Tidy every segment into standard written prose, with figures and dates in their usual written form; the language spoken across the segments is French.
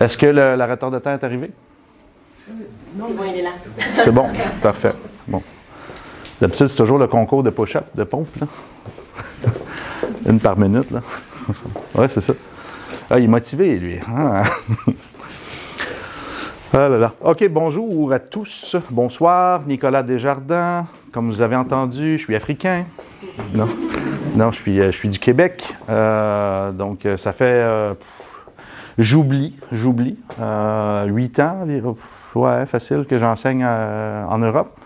Est-ce que l'arateur de terre est arrivé? Non, c'est bon, il est là. C'est bon, parfait. Bon. D'habitude, c'est toujours le concours de push-up, de pompe, là. Une par minute, là. Oui, c'est ça. Ah, il est motivé, lui. Ah. Ah là là. OK, bonjour à tous. Bonsoir, Nicolas Desjardins. Comme vous avez entendu, je suis africain. Non, non, je suis du Québec. Donc, ça fait... j'oublie. 8 ans, ouais, facile, que j'enseigne en Europe.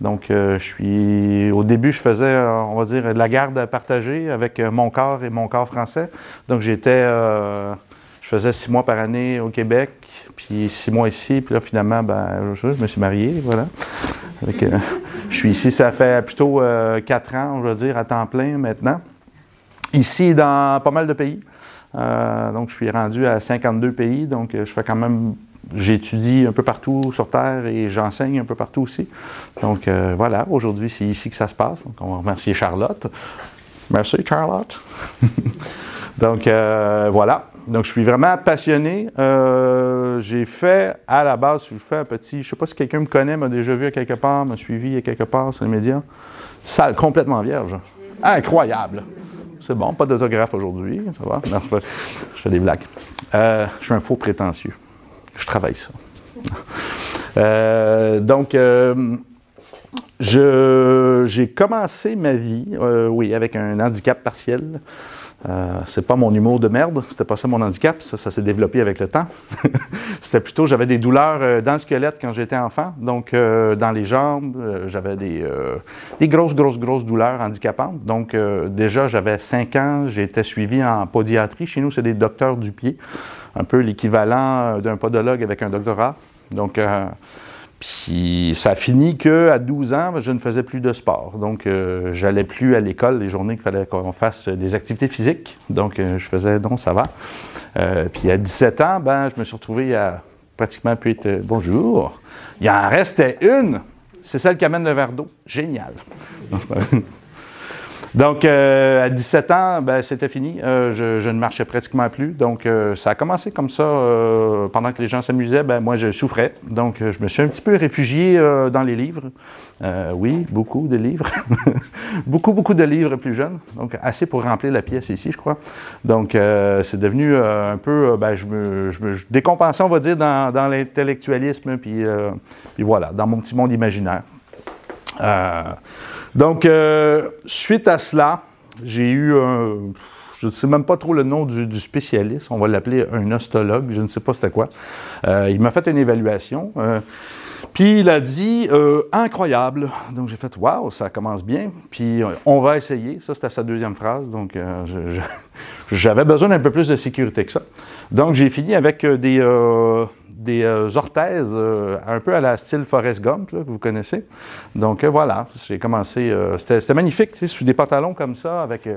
Donc, au début, je faisais, on va dire, de la garde partagée avec mon corps et mon corps français. Donc, je faisais 6 mois par année au Québec, puis 6 mois ici, puis là, finalement, je me suis marié, voilà. Je suis ici, ça fait plutôt 4 ans, je veux dire, à temps plein maintenant. Ici, dans pas mal de pays. Donc, je suis rendu à 52 pays, donc je fais quand même... J'étudie un peu partout sur Terre et j'enseigne un peu partout aussi. Donc, voilà, aujourd'hui, c'est ici que ça se passe. Donc, on va remercier Charlotte. Merci, Charlotte. Donc, voilà. Donc, je suis vraiment passionné. J'ai fait, à la base, je fais un petit... Je ne sais pas si quelqu'un me connaît, m'a déjà vu à quelque part, m'a suivi à quelque part sur les médias. Salle complètement vierge. Incroyable. C'est bon, pas d'autographe aujourd'hui, ça va? Non, je fais des blagues. Je suis un faux prétentieux. Je travaille ça. Donc, j'ai commencé ma vie, oui, avec un handicap partiel. C'est pas mon humour de merde, c'était pas ça mon handicap, ça s'est développé avec le temps. C'était plutôt, j'avais des douleurs dans le squelette quand j'étais enfant, donc dans les jambes, j'avais des grosses douleurs handicapantes. Donc déjà, j'avais 5 ans, j'ai été suivi en podiatrie. Chez nous, c'est des docteurs du pied, un peu l'équivalent d'un podologue avec un doctorat. Donc, puis ça a fini qu'à 12 ans, je ne faisais plus de sport. Donc, j'allais plus à l'école les journées qu'il fallait qu'on fasse des activités physiques. Donc, je faisais, donc ça va. Puis à 17 ans, je me suis retrouvé à pratiquement plus être « Bonjour ». Il en restait une. C'est celle qui amène le verre d'eau. Génial. Donc, à 17 ans, c'était fini. Je ne marchais pratiquement plus. Donc, ça a commencé comme ça. Pendant que les gens s'amusaient, moi, je souffrais. Donc, je me suis un petit peu réfugié dans les livres. Oui, beaucoup de livres. beaucoup de livres plus jeunes. Donc, assez pour remplir la pièce ici, je crois. Donc, c'est devenu un peu... je décompensais, on va dire, dans l'intellectualisme. Puis voilà, dans mon petit monde imaginaire. Donc, suite à cela, j'ai eu je ne sais même pas trop le nom du spécialiste, on va l'appeler un ostologue, je ne sais pas c'était quoi. Il m'a fait une évaluation, puis il a dit « incroyable ». Donc, j'ai fait « wow, ça commence bien », puis on va essayer. Ça, c'était sa deuxième phrase, donc j'avais besoin d'un peu plus de sécurité que ça. Donc, j'ai fini avec des orthèses, un peu à la style Forrest Gump, là, que vous connaissez. Donc, voilà, j'ai commencé... c'était magnifique, tu sais, sous des pantalons comme ça, avec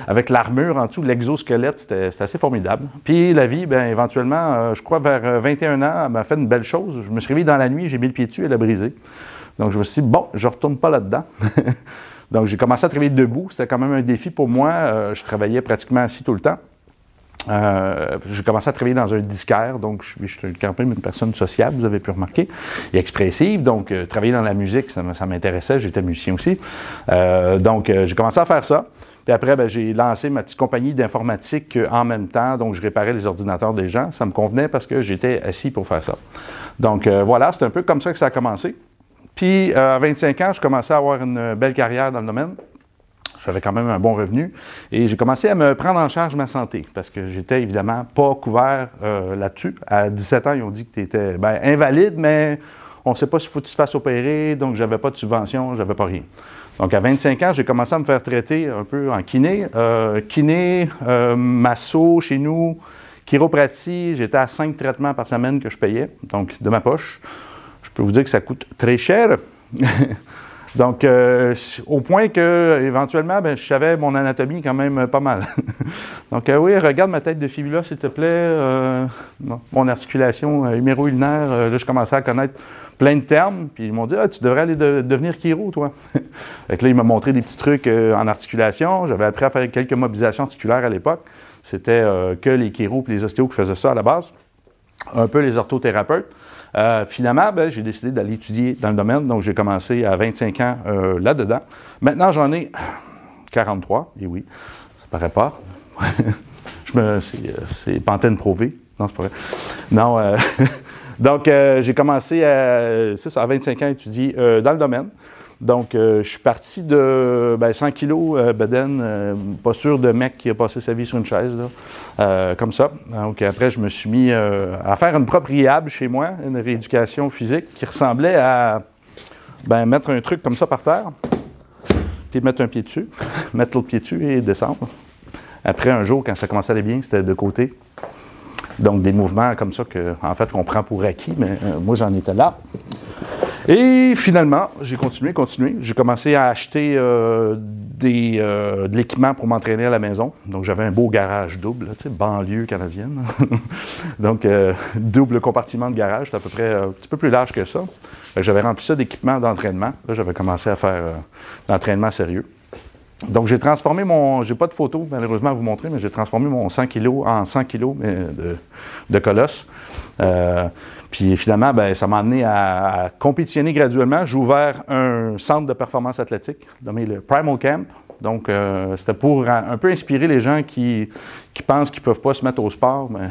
avec l'armure en dessous, l'exosquelette, c'était assez formidable. Puis la vie, éventuellement, je crois vers 21 ans, elle m'a fait une belle chose. Je me suis réveillé dans la nuit, j'ai mis le pied dessus, elle a brisé. Donc, je me suis dit, bon, je ne retourne pas là-dedans. Donc, j'ai commencé à travailler debout. C'était quand même un défi pour moi. Je travaillais pratiquement assis tout le temps. J'ai commencé à travailler dans un disquaire, donc je suis quand même une personne sociable, vous avez pu remarquer, et expressive, donc travailler dans la musique, ça m'intéressait, j'étais musicien aussi. Donc j'ai commencé à faire ça, puis après j'ai lancé ma petite compagnie d'informatique en même temps, donc je réparais les ordinateurs des gens, ça me convenait parce que j'étais assis pour faire ça. Donc voilà, c'est un peu comme ça que ça a commencé. Puis à 25 ans, je commençais à avoir une belle carrière dans le domaine. J'avais quand même un bon revenu et j'ai commencé à me prendre en charge ma santé parce que j'étais évidemment pas couvert là-dessus. À 17 ans, ils ont dit que tu étais invalide, mais on ne sait pas s'il faut que tu te fasses opérer, donc j'avais pas de subvention, j'avais pas rien. Donc à 25 ans, j'ai commencé à me faire traiter un peu en kiné. Masso chez nous, chiropratie, j'étais à 5 traitements par semaine que je payais, donc de ma poche. Je peux vous dire que ça coûte très cher. Donc, au point que, éventuellement, je savais mon anatomie quand même pas mal. Donc, oui, regarde ma tête de fibula, s'il te plaît. Mon articulation huméro-ulnaire, là, je commençais à connaître plein de termes. Puis, ils m'ont dit, ah, tu devrais aller devenir chiro, toi. Fait que là, ils m'ont montré des petits trucs en articulation. J'avais appris à faire quelques mobilisations articulaires à l'époque. C'était que les chiro et les ostéos qui faisaient ça à la base, un peu les orthothérapeutes. Finalement, ben, j'ai décidé d'aller étudier dans le domaine, donc j'ai commencé à 25 ans là-dedans. Maintenant, j'en ai 43, et oui, ça paraît pas. C'est Pantene Pro V. Non, c'est pas vrai. Non, donc j'ai commencé à 25 ans à étudier dans le domaine. Donc, je suis parti de 100 kilos bedaine, pas sûr de mec qui a passé sa vie sur une chaise, là, comme ça. Donc, après, je me suis mis à faire une propre rehab chez moi, une rééducation physique qui ressemblait à mettre un truc comme ça par terre, puis mettre un pied dessus, mettre l'autre pied dessus et descendre. Après, un jour, quand ça commençait à aller bien, c'était de côté. Donc, des mouvements comme ça qu'on prend pour acquis, mais moi, j'en étais là. Et finalement, j'ai continué. J'ai commencé à acheter de l'équipement pour m'entraîner à la maison. Donc, j'avais un beau garage double, tu sais, banlieue canadienne. Donc, double compartiment de garage, c'est à peu près un petit peu plus large que ça. J'avais rempli ça d'équipement d'entraînement. Là, j'avais commencé à faire l'entraînement sérieux. Donc, j'ai transformé j'ai pas de photo, malheureusement, à vous montrer, mais j'ai transformé mon 100 kg en 100 kg de colosse. Puis finalement, ça m'a amené à compétitionner graduellement. J'ai ouvert un centre de performance athlétique, nommé le Primal Camp. Donc, c'était pour un peu inspirer les gens qui pensent qu'ils ne peuvent pas se mettre au sport. Mais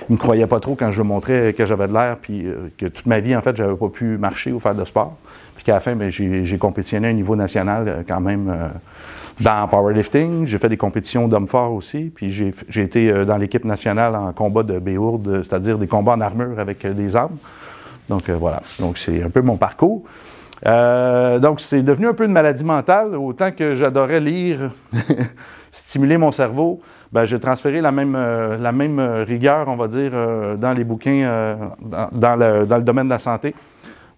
ils ne me croyaient pas trop quand je montrais que j'avais de l'air, puis que toute ma vie, en fait, je n'avais pas pu marcher ou faire de sport. Puis qu'à la fin, j'ai compétitionné à un niveau national quand même dans powerlifting. J'ai fait des compétitions d'hommes forts aussi. Puis j'ai été dans l'équipe nationale en combat de béourde, c'est-à-dire des combats en armure avec des armes. Donc voilà. Donc c'est un peu mon parcours. Donc c'est devenu un peu une maladie mentale. Autant que j'adorais lire, stimuler mon cerveau, j'ai transféré la même rigueur, on va dire, dans les bouquins, dans le domaine de la santé.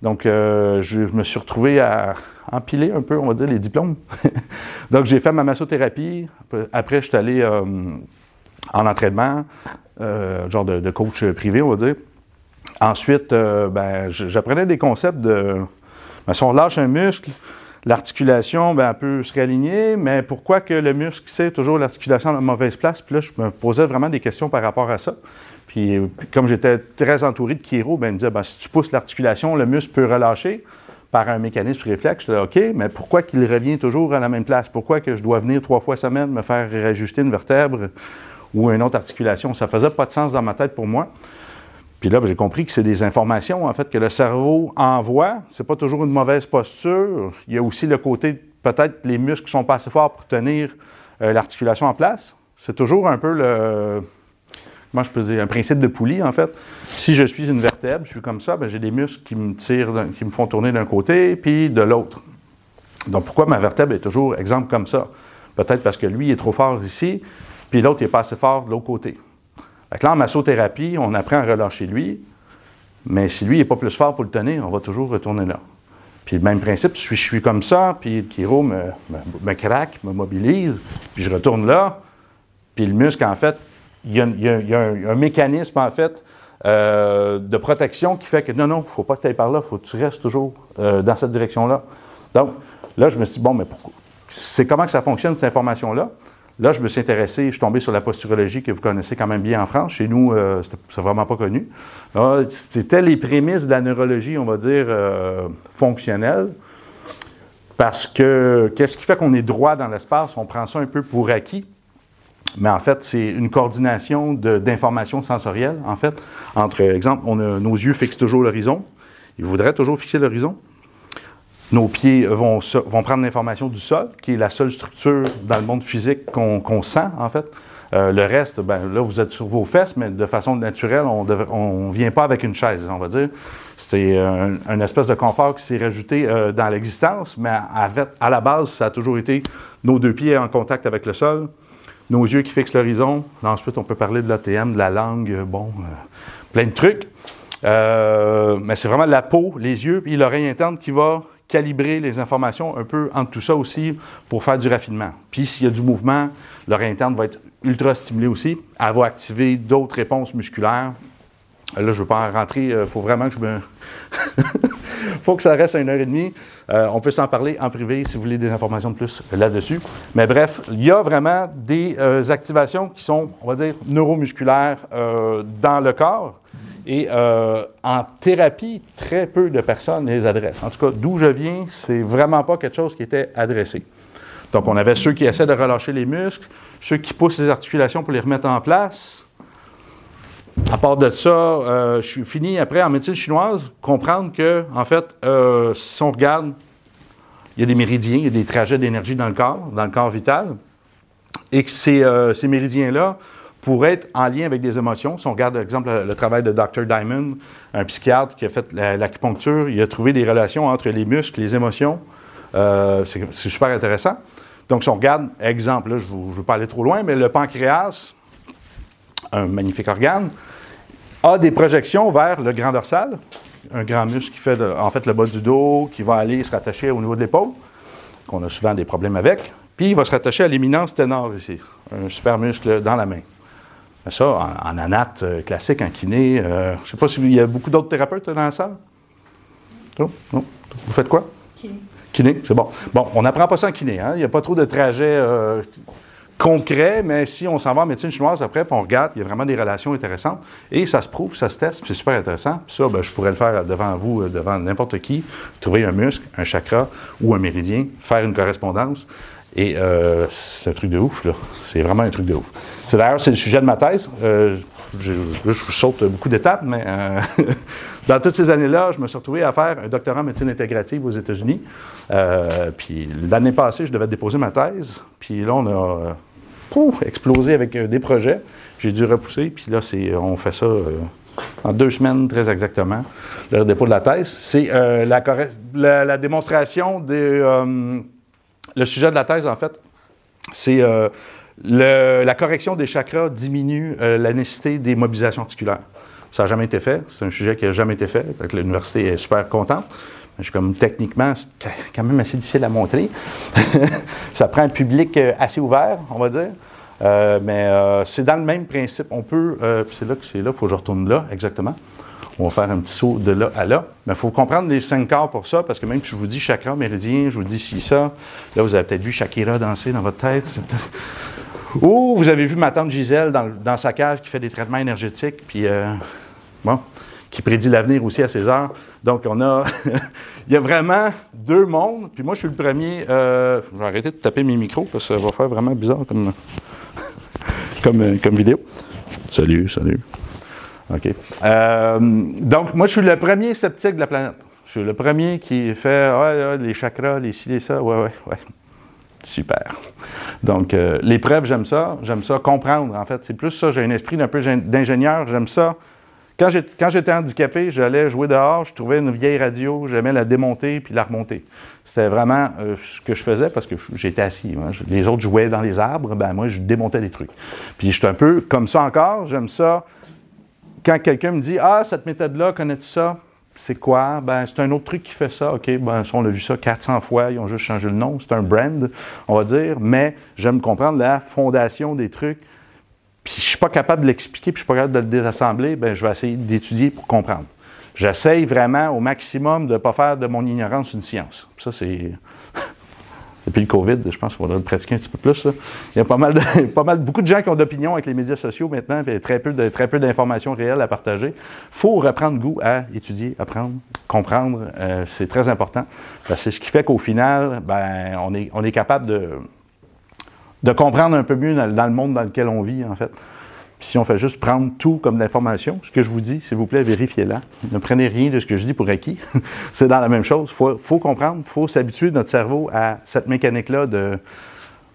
Donc, je me suis retrouvé à empiler un peu, on va dire, les diplômes. Donc, j'ai fait ma massothérapie. Après, je suis allé en entraînement, genre de coach privé, on va dire. Ensuite, j'apprenais des concepts de... si on lâche un muscle, l'articulation, elle peut se réaligner, mais pourquoi que le muscle, c'est toujours l'articulation à la mauvaise place? Puis là, je me posais vraiment des questions par rapport à ça. Puis, comme j'étais très entouré de chiro, il me disait, si tu pousses l'articulation, le muscle peut relâcher par un mécanisme réflexe. Je disais, OK, mais pourquoi qu'il revient toujours à la même place? Pourquoi que je dois venir 3 fois semaine me faire réajuster une vertèbre ou une autre articulation? Ça faisait pas de sens dans ma tête pour moi. Puis là, j'ai compris que c'est des informations, en fait, que le cerveau envoie. C'est pas toujours une mauvaise posture. Il y a aussi le côté, peut-être, les muscles sont pas assez forts pour tenir l'articulation en place. C'est toujours un peu comment je peux dire, un principe de poulie, en fait. Si je suis une vertèbre, je suis comme ça, j'ai des muscles qui me tirent, qui me font tourner d'un côté, puis de l'autre. Donc, pourquoi ma vertèbre est toujours, exemple, comme ça? Peut-être parce que lui, il est trop fort ici, puis l'autre, il n'est pas assez fort de l'autre côté. Fait que là, en massothérapie, on apprend à relâcher lui, mais si lui n'est pas plus fort pour le tenir, on va toujours retourner là. Puis le même principe, si je suis comme ça, puis le chiro me craque, me mobilise, puis je retourne là, puis le muscle, en fait, il y a un mécanisme, en fait, de protection qui fait que non, il ne faut pas que tu ailles par là, il faut que tu restes toujours dans cette direction-là. Donc, là, je me suis dit, mais pourquoi? C'est comment que ça fonctionne, cette information-là? Là, je me suis intéressé, je suis tombé sur la posturologie que vous connaissez quand même bien en France. Chez nous, c'est vraiment pas connu. C'était les prémices de la neurologie, on va dire, fonctionnelle. Parce que, qu'est-ce qui fait qu'on est droit dans l'espace? On prend ça un peu pour acquis. Mais en fait, c'est une coordination d'informations sensorielles, en fait. Entre, exemple, nos yeux fixent toujours l'horizon. Ils voudraient toujours fixer l'horizon. Nos pieds vont prendre l'information du sol, qui est la seule structure dans le monde physique qu'on sent, en fait. Le reste, là, vous êtes sur vos fesses, mais de façon naturelle, on ne vient pas avec une chaise, on va dire. C'est un espèce de confort qui s'est rajouté dans l'existence, mais à la base, ça a toujours été nos 2 pieds en contact avec le sol, nos yeux qui fixent l'horizon. Ensuite, on peut parler de l'ATM, de la langue, plein de trucs. Mais c'est vraiment la peau, les yeux, puis l'oreille interne qui va calibrer les informations un peu entre tout ça aussi pour faire du raffinement. Puis s'il y a du mouvement, l'oreille interne va être ultra stimulée aussi. Elle va activer d'autres réponses musculaires. Là, je ne veux pas en rentrer. Il faut vraiment que faut que ça reste à 1h30. On peut s'en parler en privé si vous voulez des informations de plus là-dessus. Mais bref, il y a vraiment des activations qui sont, on va dire, neuromusculaires dans le corps. Et en thérapie, très peu de personnes les adressent. En tout cas, d'où je viens, c'est vraiment pas quelque chose qui était adressé. Donc, on avait ceux qui essaient de relâcher les muscles, ceux qui poussent les articulations pour les remettre en place. À part de ça, je suis fini après en médecine chinoise, comprendre que, en fait, si on regarde, il y a des méridiens, il y a des trajets d'énergie dans le corps vital, et que ces méridiens-là pourraient être en lien avec des émotions. Si on regarde, par exemple, le travail de Dr. Diamond, un psychiatre qui a fait l'acupuncture, il a trouvé des relations entre les muscles, les émotions. C'est super intéressant. Donc, si on regarde, exemple, là, je ne veux pas aller trop loin, mais le pancréas, un magnifique organe, a des projections vers le grand dorsal, un grand muscle qui fait en fait le bas du dos, qui va aller se rattacher au niveau de l'épaule, qu'on a souvent des problèmes avec, puis il va se rattacher à l'éminence ténor ici, un super muscle dans la main. Ça, en anate classique, en kiné, je ne sais pas s'il y a beaucoup d'autres thérapeutes dans la salle. Non? Non? Vous faites quoi? Kiné. Kiné, c'est bon. Bon, on n'apprend pas ça en kiné, hein? Il n'y a pas trop de trajets concrets, mais si on s'en va en médecine chinoise après, puis on regarde, il y a vraiment des relations intéressantes, et ça se prouve, ça se teste, puis c'est super intéressant. Puis ça, je pourrais le faire devant vous, devant n'importe qui, trouver un muscle, un chakra ou un méridien, faire une correspondance. Et c'est un truc de ouf, là. C'est vraiment un truc de ouf. D'ailleurs, c'est le sujet de ma thèse. Je saute beaucoup d'étapes, mais dans toutes ces années-là, je me suis retrouvé à faire un doctorat en médecine intégrative aux États-Unis. Puis l'année passée, je devais déposer ma thèse. Puis là, on a explosé avec des projets. J'ai dû repousser. Puis là, on fait ça en 2 semaines, très exactement, le dépôt de la thèse. C'est la démonstration le sujet de la thèse, en fait, c'est la correction des chakras diminue la nécessité des mobilisations articulaires. Ça n'a jamais été fait. C'est un sujet qui n'a jamais été fait. Donc, l'université est super contente. Je suis comme techniquement, c'est quand même assez difficile à montrer. Ça prend un public assez ouvert, on va dire. Mais c'est dans le même principe. On peut, c'est là, il faut que je retourne là, exactement. On va faire un petit saut de là à là. Mais il faut comprendre les 5 corps pour ça, parce que même si je vous dis chakra, méridien, je vous dis ci, ça, là, vous avez peut-être vu Shakira danser dans votre tête. Ou vous avez vu ma tante Gisèle dans sa cage qui fait des traitements énergétiques, puis qui prédit l'avenir aussi à ses heures. Donc, il y a vraiment 2 mondes. Puis moi, je suis le premier. Je vais arrêter de taper mes micros, parce que ça va faire vraiment bizarre comme vidéo. Salut. OK. Donc, moi, je suis le premier sceptique de la planète. Je suis le premier qui fait les chakras, les ci, les ça. Ouais. Super. Donc, les preuves, j'aime ça. J'aime ça comprendre, en fait. C'est plus ça. J'ai un esprit d'un peu d'ingénieur. J'aime ça. Quand j'étais handicapé, j'allais jouer dehors. Je trouvais une vieille radio. J'aimais la démonter puis la remonter. C'était vraiment ce que je faisais parce que j'étais assis. Hein. Les autres jouaient dans les arbres. Ben moi, je démontais des trucs. Puis, je suis un peu comme ça encore. J'aime ça. Quand quelqu'un me dit « Ah, cette méthode-là, connais-tu ça? C'est quoi? » Ben, c'est un autre truc qui fait ça. OK, ben, on a vu ça 400 fois, ils ont juste changé le nom. C'est un brand, on va dire, mais j'aime comprendre la fondation des trucs. Puis, je ne suis pas capable de l'expliquer, puis je ne suis pas capable de le désassembler, ben, je vais essayer d'étudier pour comprendre. J'essaye vraiment au maximum de ne pas faire de mon ignorance une science. Ça, c'est... Depuis le COVID, je pense qu'on va le pratiquer un petit peu plus. Là. Il y a beaucoup de gens qui ont d'opinions avec les médias sociaux maintenant, puis très peu d'informations réelles à partager. Il faut reprendre goût à étudier, apprendre, comprendre. C'est très important. C'est ce qui fait qu'au final, ben, on est capable de comprendre un peu mieux dans le monde dans lequel on vit, en fait. Puis si on fait juste prendre tout comme de l'information, ce que je vous dis, s'il vous plaît, vérifiez-la. Ne prenez rien de ce que je dis pour acquis. C'est dans la même chose. Il faut comprendre, il faut s'habituer notre cerveau à cette mécanique-là de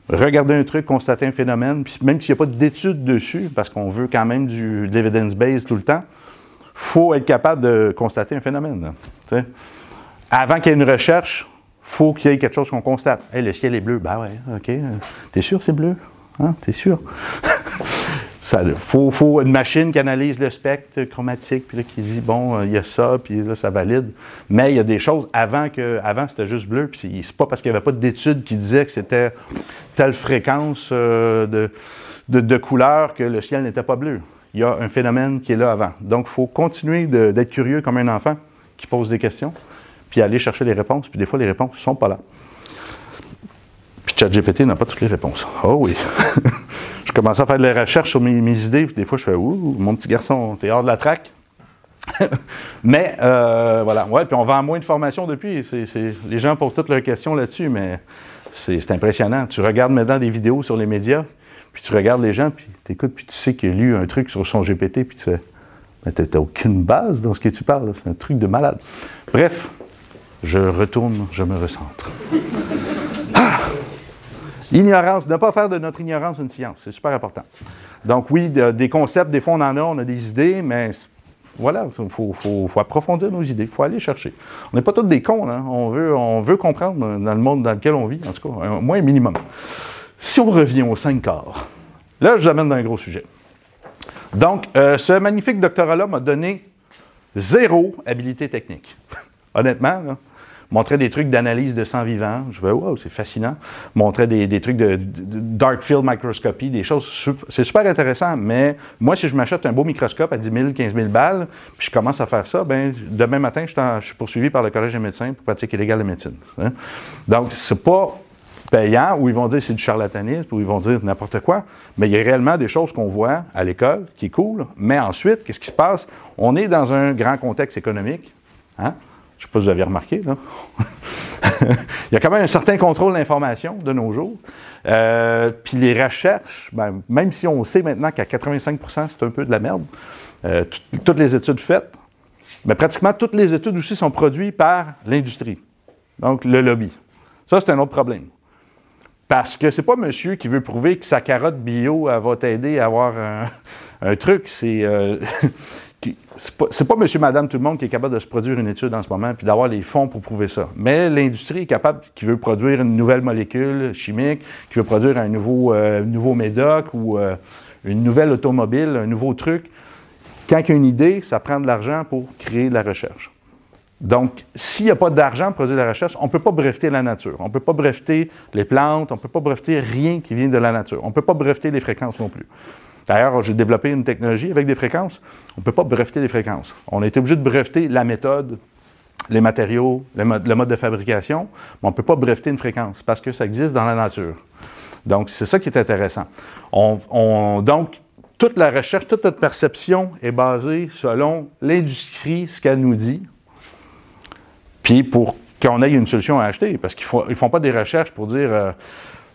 regarder un truc, constater un phénomène, puis même s'il n'y a pas d'études dessus, parce qu'on veut quand même de l'evidence-based tout le temps, il faut être capable de constater un phénomène. Là, avant qu'il y ait une recherche, il faut qu'il y ait quelque chose qu'on constate. Hey, le ciel est bleu. Ben ouais, OK. T'es sûr que c'est bleu? Hein? T'es sûr? Il faut une machine qui analyse le spectre chromatique, puis là, qui dit, bon, il y a ça, puis là, ça valide. Mais il y a des choses avant, c'était juste bleu, puis c'est pas parce qu'il n'y avait pas d'études qui disaient que c'était telle fréquence de couleur que le ciel n'était pas bleu. Il y a un phénomène qui est là avant. Donc, il faut continuer d'être curieux comme un enfant qui pose des questions, puis aller chercher les réponses, puis des fois, les réponses ne sont pas là. Puis ChatGPT n'a pas toutes les réponses. Oh oui! Je commençais à faire de la recherche sur mes idées, puis des fois, je fais « Ouh, mon petit garçon, t'es hors de la traque! » Mais, voilà. Ouais, puis on vend moins de formations depuis. Les gens posent toutes leurs questions là-dessus, mais c'est impressionnant. Tu regardes maintenant des vidéos sur les médias, puis tu regardes les gens, puis tu écoutes, puis tu sais qu'il a lu un truc sur son GPT, puis tu fais « Mais t'as aucune base dans ce que tu parles. C'est un truc de malade. » Bref, je retourne, je me recentre. Ah! Ignorance, ne pas faire de notre ignorance une science, c'est super important. Donc oui, des concepts, des fois on a des idées, mais voilà, il faut approfondir nos idées, il faut aller chercher. On n'est pas tous des cons, hein? On veut comprendre dans le monde dans lequel on vit, en tout cas, au moins un minimum. Si on revient aux 5 quarts, là je vous amène dans un gros sujet. Donc, ce magnifique doctorat-là m'a donné 0 habilité technique. Honnêtement, là. Montrait des trucs d'analyse de sang vivant. Je vais, wow, c'est fascinant. Montrait des trucs de dark field microscopie, des choses. C'est super intéressant, mais moi, si je m'achète un beau microscope à 10 000, 15 000 balles, puis je commence à faire ça, bien, demain matin, je suis poursuivi par le Collège des médecins pour pratique illégale de médecine. Hein? Donc, c'est pas payant, où ils vont dire c'est du charlatanisme, où ils vont dire n'importe quoi, mais il y a réellement des choses qu'on voit à l'école qui est cool. Mais ensuite, qu'est-ce qui se passe? On est dans un grand contexte économique. Hein? Je ne sais pas si vous avez remarqué, là. Il y a quand même un certain contrôle de l'information de nos jours. Puis les recherches, ben, même si on sait maintenant qu'à 85 % c'est un peu de la merde, toutes les études faites, mais pratiquement toutes les études aussi sont produites par l'industrie. Donc, le lobby. Ça, c'est un autre problème. Parce que c'est pas monsieur qui veut prouver que sa carotte bio elle va t'aider à avoir un truc. C'est pas monsieur, madame, tout le monde qui est capable de se produire une étude en ce moment puis d'avoir les fonds pour prouver ça. Mais l'industrie est capable, qui veut produire une nouvelle molécule chimique, qui veut produire un nouveau médoc ou une nouvelle automobile, un nouveau truc. Quand il y a une idée, ça prend de l'argent pour créer de la recherche. Donc, s'il n'y a pas d'argent pour produire de la recherche, on ne peut pas breveter la nature. On ne peut pas breveter les plantes, on ne peut pas breveter rien qui vient de la nature. On ne peut pas breveter les fréquences non plus. D'ailleurs, j'ai développé une technologie avec des fréquences. On ne peut pas breveter les fréquences. On a été obligé de breveter la méthode, les matériaux, le mode de fabrication, mais on ne peut pas breveter une fréquence parce que ça existe dans la nature. Donc, c'est ça qui est intéressant. Donc, toute la recherche, toute notre perception est basée selon l'industrie, ce qu'elle nous dit, puis pour qu'on ait une solution à acheter, parce qu'ils ne font pas des recherches pour dire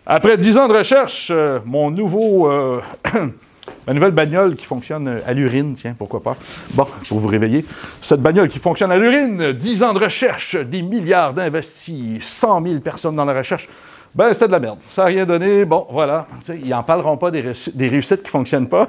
après 10 ans de recherche, ma nouvelle bagnole qui fonctionne à l'urine, tiens, pourquoi pas. Bon, pour vous réveiller, cette bagnole qui fonctionne à l'urine, 10 ans de recherche, des milliards d'investis, 100 000 personnes dans la recherche, ben c'était de la merde. Ça n'a rien donné, bon, voilà. Ils n'en parleront pas des réussites qui ne fonctionnent pas,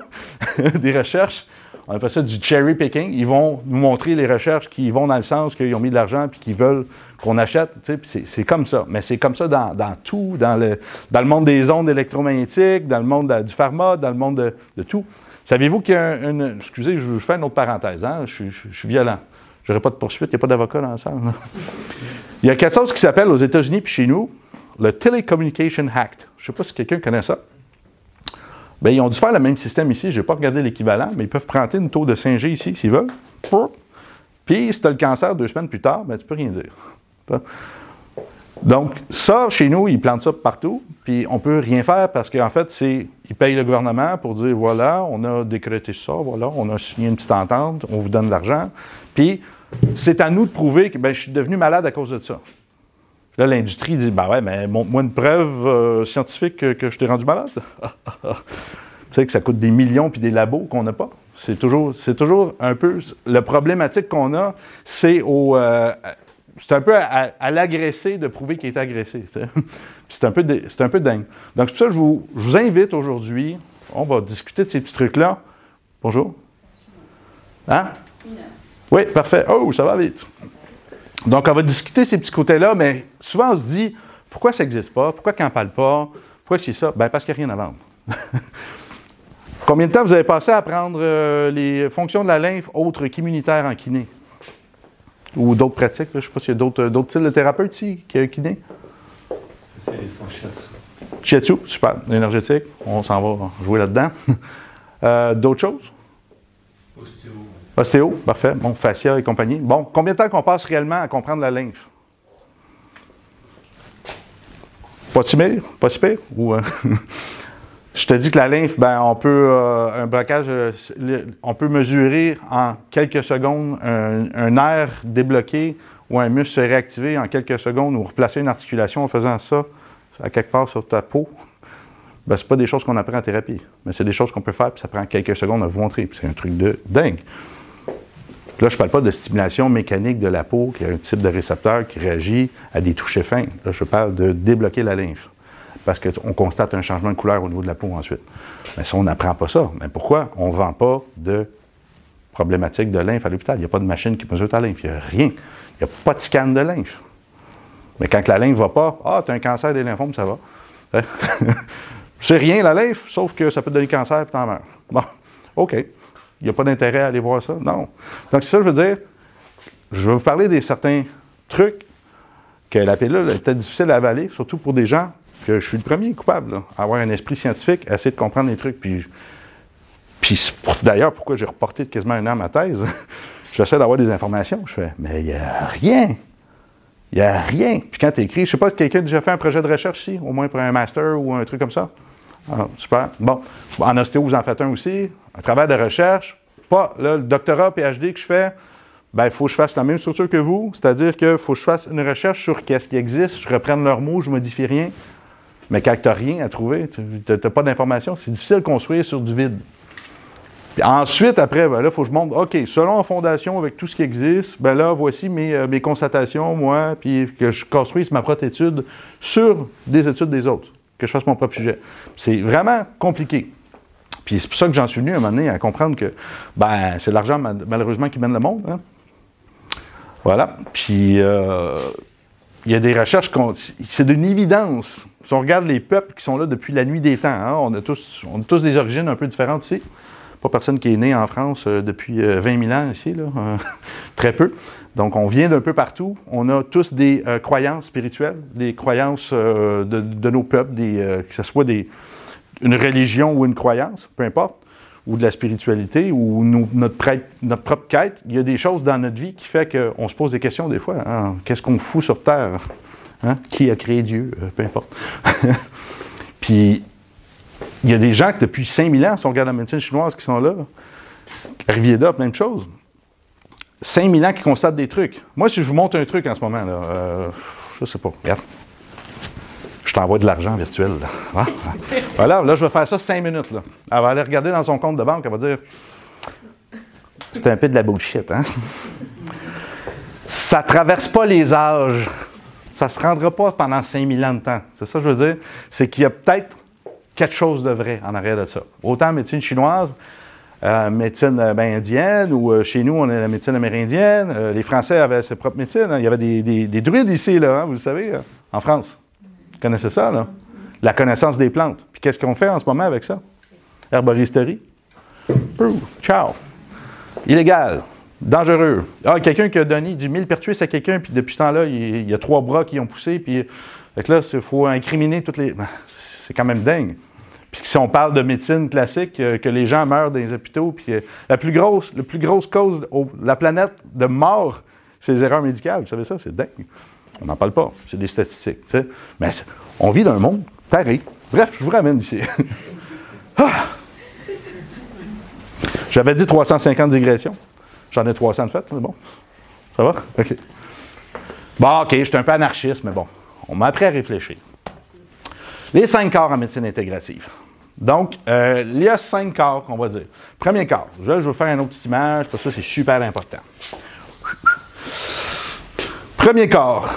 des recherches. On appelle ça du cherry picking. Ils vont nous montrer les recherches qui vont dans le sens qu'ils ont mis de l'argent et qu'ils veulent qu'on achète. C'est comme ça. Mais c'est comme ça dans tout, dans le monde des ondes électromagnétiques, dans le monde du pharma, dans le monde de tout. Savez-vous qu'il y a excusez, je fais une autre parenthèse. Hein? Je suis violent. Je n'aurai pas de poursuite, il n'y a pas d'avocat dans la salle. Il y a quelque chose qui s'appelle aux États-Unis puis chez nous, le Telecommunication Act. Je ne sais pas si quelqu'un connaît ça. Bien, ils ont dû faire le même système ici. Je n'ai pas regardé l'équivalent, mais ils peuvent prendre une taux de 5G ici, s'ils veulent. Puis, si tu as le cancer 2 semaines plus tard, bien, tu ne peux rien dire. Donc, ça, chez nous, ils plantent ça partout, puis on ne peut rien faire parce qu'en fait, ils payent le gouvernement pour dire, voilà, on a décrété ça, voilà, on a signé une petite entente, on vous donne de l'argent. Puis, c'est à nous de prouver que je suis devenu malade à cause de ça. Là, l'industrie dit, ben ouais, mais montre-moi une preuve scientifique que je t'ai rendu malade. Tu sais que ça coûte des millions puis des labos qu'on n'a pas. C'est toujours un peu... La problématique qu'on a, c'est un peu à l'agressé de prouver qu'il est agressé. C'est un peu dingue. Donc, c'est pour ça que je vous invite aujourd'hui, on va discuter de ces petits trucs-là. Bonjour. Hein? Oui, parfait. Oh, ça va vite. Donc, on va discuter ces petits côtés-là, mais souvent, on se dit, pourquoi ça n'existe pas? Pourquoi qu'on n'en parle pas? Pourquoi c'est ça? Bien, parce qu'il n'y a rien à vendre. Combien de temps vous avez passé à apprendre les fonctions de la lymphe autres qu'immunitaires en kiné? Ou d'autres pratiques? Là, je ne sais pas s'il y a d'autres styles de thérapeutes ici qui ont kiné? C'est les sons shiatsu. Shiatsu, super. Énergétique, on s'en va jouer là-dedans. D'autres choses? Ostéo. Ostéo, parfait. Bon, fascia et compagnie. Bon, combien de temps qu'on passe réellement à comprendre la lymphe? Pas si pire? Pas si pire? Ou, je te dis que la lymphe, ben, on peut, un blocage, on peut mesurer en quelques secondes un nerf débloqué ou un muscle se réactiver en quelques secondes ou replacer une articulation en faisant ça à quelque part sur ta peau. Ben, c'est pas des choses qu'on apprend en thérapie, mais c'est des choses qu'on peut faire, puis ça prend quelques secondes à vous montrer. Puis c'est un truc de dingue. Puis là, je ne parle pas de stimulation mécanique de la peau, qui est un type de récepteur qui réagit à des touchés fins. Là, je parle de débloquer la lymphe, parce qu'on constate un changement de couleur au niveau de la peau ensuite. Mais ça, on n'apprend pas ça. Mais pourquoi? On ne vend pas de problématique de lymphe à l'hôpital. Il n'y a pas de machine qui mesure ta lymphe. Il n'y a rien. Il n'y a pas de scan de lymphe. Mais quand la lymphe ne va pas, « Ah, tu as un cancer des lymphomes, ça va. » C'est rien, la lymphe, sauf que ça peut te donner cancer et tu en meurs. Bon, OK. Il n'y a pas d'intérêt à aller voir ça? Non. Donc, c'est ça, je veux dire, je vais vous parler des certains trucs que la pilule est peut-être difficile à avaler, surtout pour des gens que je suis le premier coupable, là, à avoir un esprit scientifique, à essayer de comprendre les trucs. Puis d'ailleurs, pourquoi j'ai reporté quasiment un an ma thèse, j'essaie d'avoir des informations. Je fais, mais il n'y a rien. Il n'y a rien. Puis quand tu écris, je ne sais pas si quelqu'un a déjà fait un projet de recherche ici, au moins pour un master ou un truc comme ça. Ah, super. Bon, en ostéo, vous en faites un aussi. Un travail de recherche. Pas là, le doctorat, PhD que je fais, bien, il faut que je fasse la même structure que vous. C'est-à-dire qu'il faut que je fasse une recherche sur qu'est-ce qui existe. Je reprenne leurs mots, je ne modifie rien. Mais quand tu n'as rien à trouver, tu n'as pas d'informations, c'est difficile de construire sur du vide. Puis ensuite, après, ben là, il faut que je montre, OK, selon la fondation, avec tout ce qui existe, ben là, voici mes constatations, moi, puis que je construise ma propre étude sur des études des autres, que je fasse mon propre sujet. C'est vraiment compliqué. Puis c'est pour ça que j'en suis venu à un moment donné à comprendre que, ben, c'est l'argent, malheureusement, qui mène le monde. Hein? Voilà. Puis, il y a des recherches, c'est d'une évidence. Si on regarde les peuples qui sont là depuis la nuit des temps, hein, on a tous des origines un peu différentes ici. Pas personne qui est né en France depuis 20 000 ans ici, là, très peu. Donc, on vient d'un peu partout. On a tous des croyances spirituelles, des croyances de nos peuples, que ce soit une religion ou une croyance, peu importe, ou de la spiritualité, ou notre propre quête. Il y a des choses dans notre vie qui fait qu'on se pose des questions des fois. Hein? Qu'est-ce qu'on fout sur Terre? Hein? Qui a créé Dieu? Peu importe. Puis, il y a des gens que depuis 5000 ans, si on regarde la médecine chinoise, qui sont là, Ayurveda, même chose. 5000 ans qui constatent des trucs. Moi, si je vous montre un truc en ce moment, là, je sais pas, regarde. Je t'envoie de l'argent virtuel. Là. Ah, voilà, là, je vais faire ça 5 minutes. Là. Elle va aller regarder dans son compte de banque, elle va dire c'est un peu de la bullshit, hein? Ça ne traverse pas les âges. Ça ne se rendra pas pendant 5000 ans de temps. C'est ça que je veux dire. C'est qu'il y a peut-être quelque chose de vrai en arrière de ça. Autant médecine chinoise, médecine indienne, ou chez nous, on a la médecine amérindienne. Les Français avaient ses propres médecines. Hein. Il y avait des druides ici, là, hein, vous le savez, en France. Vous connaissez ça, là? La connaissance des plantes. Puis qu'est-ce qu'on fait en ce moment avec ça? Herboristerie. Ciao. Illégal. Dangereux. Ah, quelqu'un qui a donné du millepertuis à quelqu'un, puis depuis ce temps-là, il y a 3 bras qui ont poussé, puis fait là, il faut incriminer toutes les... C'est quand même dingue. Puis si on parle de médecine classique, que les gens meurent dans les hôpitaux, puis la plus grosse cause de la planète de mort, c'est les erreurs médicales. Vous savez ça? C'est dingue. On n'en parle pas. C'est des statistiques. Tu sais. Mais on vit dans un monde taré. Bref, je vous ramène ici. Ah! J'avais dit 350 digressions. J'en ai 300 de fait, c'est bon. Ça va? OK. Bon, OK, je suis un peu anarchiste, mais bon, on m'a appris à réfléchir. Les 5 corps en médecine intégrative. Donc, il y a 5 corps qu'on va dire. Premier corps, je vais vous faire une autre petite image, parce que ça, c'est super important. Premier corps,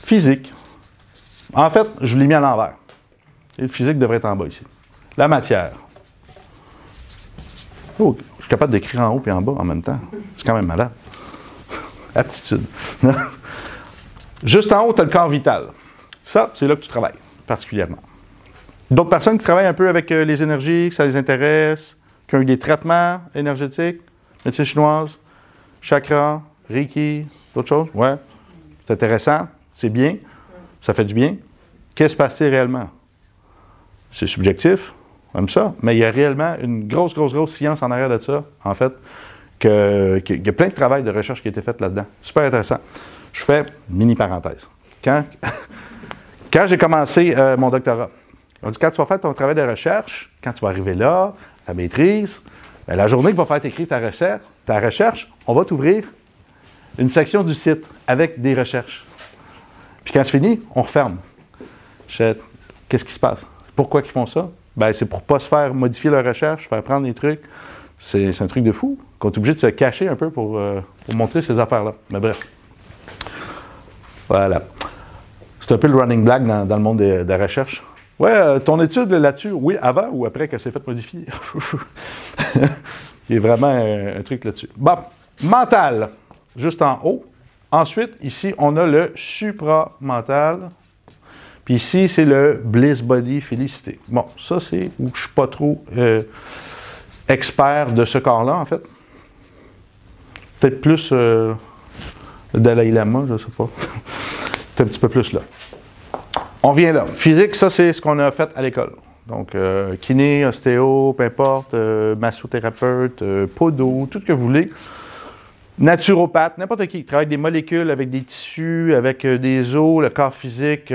physique. En fait, je l'ai mis à l'envers. Et le physique devrait être en bas ici. La matière. Oh, je suis capable d'écrire en haut et en bas en même temps. C'est quand même malade. Aptitude. Juste en haut, tu as le corps vital. Ça, c'est là que tu travailles, particulièrement. D'autres personnes qui travaillent un peu avec les énergies, que ça les intéresse, qui ont eu des traitements énergétiques, médecine chinoise, chakra, reiki, d'autres choses? Ouais. C'est intéressant, c'est bien, ça fait du bien. Qu'est-ce qui se passe réellement? C'est subjectif. comme ça, mais il y a réellement une grosse science en arrière de ça, en fait, qu'il y a plein de travail de recherche qui a été fait là-dedans. Super intéressant. Je fais une mini parenthèse. Quand j'ai commencé mon doctorat, on dit quand tu vas faire ton travail de recherche, quand tu vas arriver là, ta maîtrise, bien, la journée que va faire écrire ta recherche, on va t'ouvrir une section du site avec des recherches. Puis quand c'est fini, on referme. Qu'est-ce qui se passe? Pourquoi ils font ça? Ben, c'est pour ne pas se faire modifier leur recherche, faire prendre des trucs. C'est un truc de fou, qu'on est obligé de se cacher un peu pour montrer ces affaires-là. Mais bref. Voilà. C'est un peu le running black dans le monde de la recherche. Ouais, ton étude là-dessus, oui, avant ou après qu'elle s'est faite modifier? Il y a vraiment un truc là-dessus. Bon, mental, juste en haut. Ensuite, ici, on a le supramental. Puis ici, c'est le bliss body félicité. Bon, ça, c'est où je ne suis pas trop expert de ce corps-là, en fait. Peut-être plus le Dalai Lama, je ne sais pas. C'est un petit peu plus là. On vient là. Physique, ça, c'est ce qu'on a fait à l'école. Donc, kiné, ostéo, peu importe, massothérapeute, podo, tout ce que vous voulez. Naturopathe, n'importe qui travaille avec des molécules, avec des tissus, avec des os, le corps physique.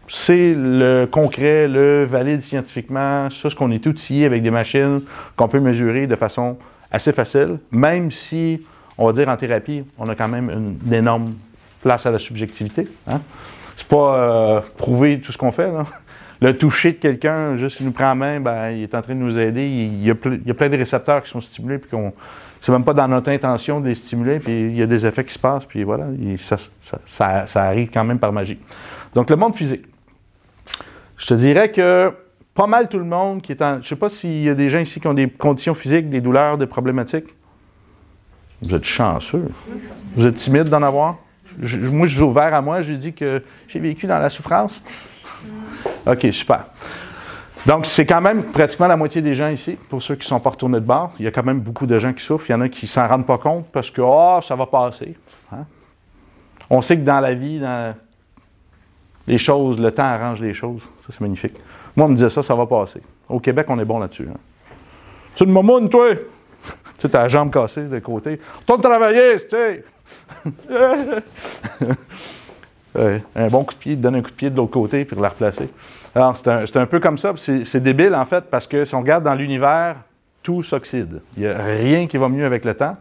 C'est le concret, le valide scientifiquement. Ça, ce qu'on est outillé avec des machines qu'on peut mesurer de façon assez facile. Même si, on va dire en thérapie, on a quand même une énorme place à la subjectivité. Hein? C'est pas prouver tout ce qu'on fait, là. Le toucher de quelqu'un, juste il nous prend en main, ben, il est en train de nous aider. Il y a plein de récepteurs qui sont stimulés, puis c'est même pas dans notre intention de les stimuler, puis il y a des effets qui se passent, puis voilà, ça arrive quand même par magie. Donc, le monde physique. Je te dirais que pas mal tout le monde qui est en... Je sais pas s'il y a des gens ici qui ont des conditions physiques, des douleurs, des problématiques. Vous êtes chanceux. Vous êtes timide d'en avoir? Moi, je suis ouvert à moi. J'ai dit que j'ai vécu dans la souffrance. OK, super. Donc, c'est quand même pratiquement la moitié des gens ici, pour ceux qui ne sont pas retournés de bord. Il y a quand même beaucoup de gens qui souffrent. Il y en a qui ne s'en rendent pas compte parce que, ça va passer. Hein? On sait que dans la vie, les choses, le temps arrange les choses. Ça, c'est magnifique. Moi, on me disait ça va passer. Au Québec, on est bon là-dessus. Hein? Tu te momounes, toi? Tu sais, t'as la jambe cassée de côté. Retourne travailler, tu sais! Un bon coup de pied, il te donne un coup de pied de l'autre côté puis la replacer. Alors, c'est un peu comme ça. C'est débile, en fait, parce que si on regarde dans l'univers, tout s'oxyde. Il n'y a rien qui va mieux avec le temps.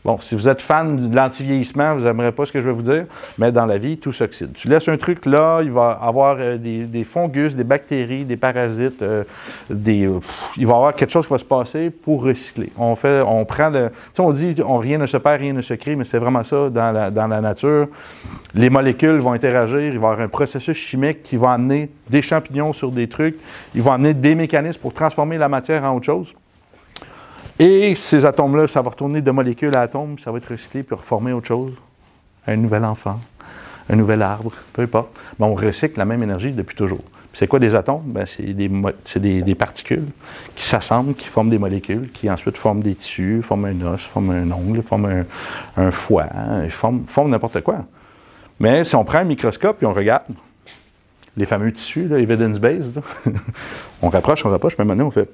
Bon, si vous êtes fan de l'anti-vieillissement, vous n'aimerez pas ce que je vais vous dire, mais dans la vie, tout s'oxyde. Tu laisses un truc là, il va avoir des fungus, des bactéries, des parasites, il va y avoir quelque chose qui va se passer pour recycler. On prend le... Tu sais, on dit rien ne se perd, rien ne se crée, mais c'est vraiment ça dans la nature. Les molécules vont interagir, il va y avoir un processus chimique qui va amener des champignons sur des trucs, il va amener des mécanismes pour transformer la matière en autre chose. Et ces atomes-là, ça va retourner de molécule à atome, ça va être recyclé puis reformer autre chose. Un nouvel enfant, un nouvel arbre, peu importe. Mais on recycle la même énergie depuis toujours. Puis c'est quoi des atomes? Ben, c'est des particules qui s'assemblent, qui forment des molécules, qui ensuite forment des tissus, forment un os, forment un ongle, forment un foie, hein, forment n'importe quoi. Mais si on prend un microscope et on regarde les fameux tissus, là, evidence-based, on rapproche, mais maintenant on fait,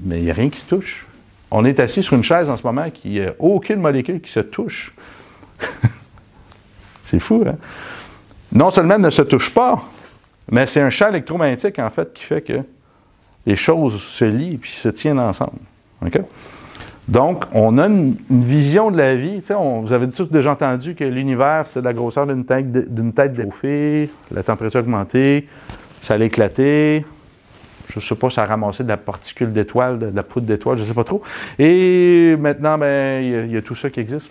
mais il n'y a rien qui se touche. On est assis sur une chaise en ce moment qui n'a aucune molécule qui se touche. C'est fou, hein? Non seulement elle ne se touche pas, mais c'est un champ électromagnétique, en fait, qui fait que les choses se lient et se tiennent ensemble. Okay? Donc, on a une vision de la vie. Tu sais, vous avez tous déjà entendu que l'univers, c'est de la grosseur d'une tête chauffée, la température augmentée, ça allait éclater. Je ne sais pas, ça a ramassé de la particule d'étoile, de la poudre d'étoile, je ne sais pas trop. Et maintenant, ben, il y a tout ça qui existe.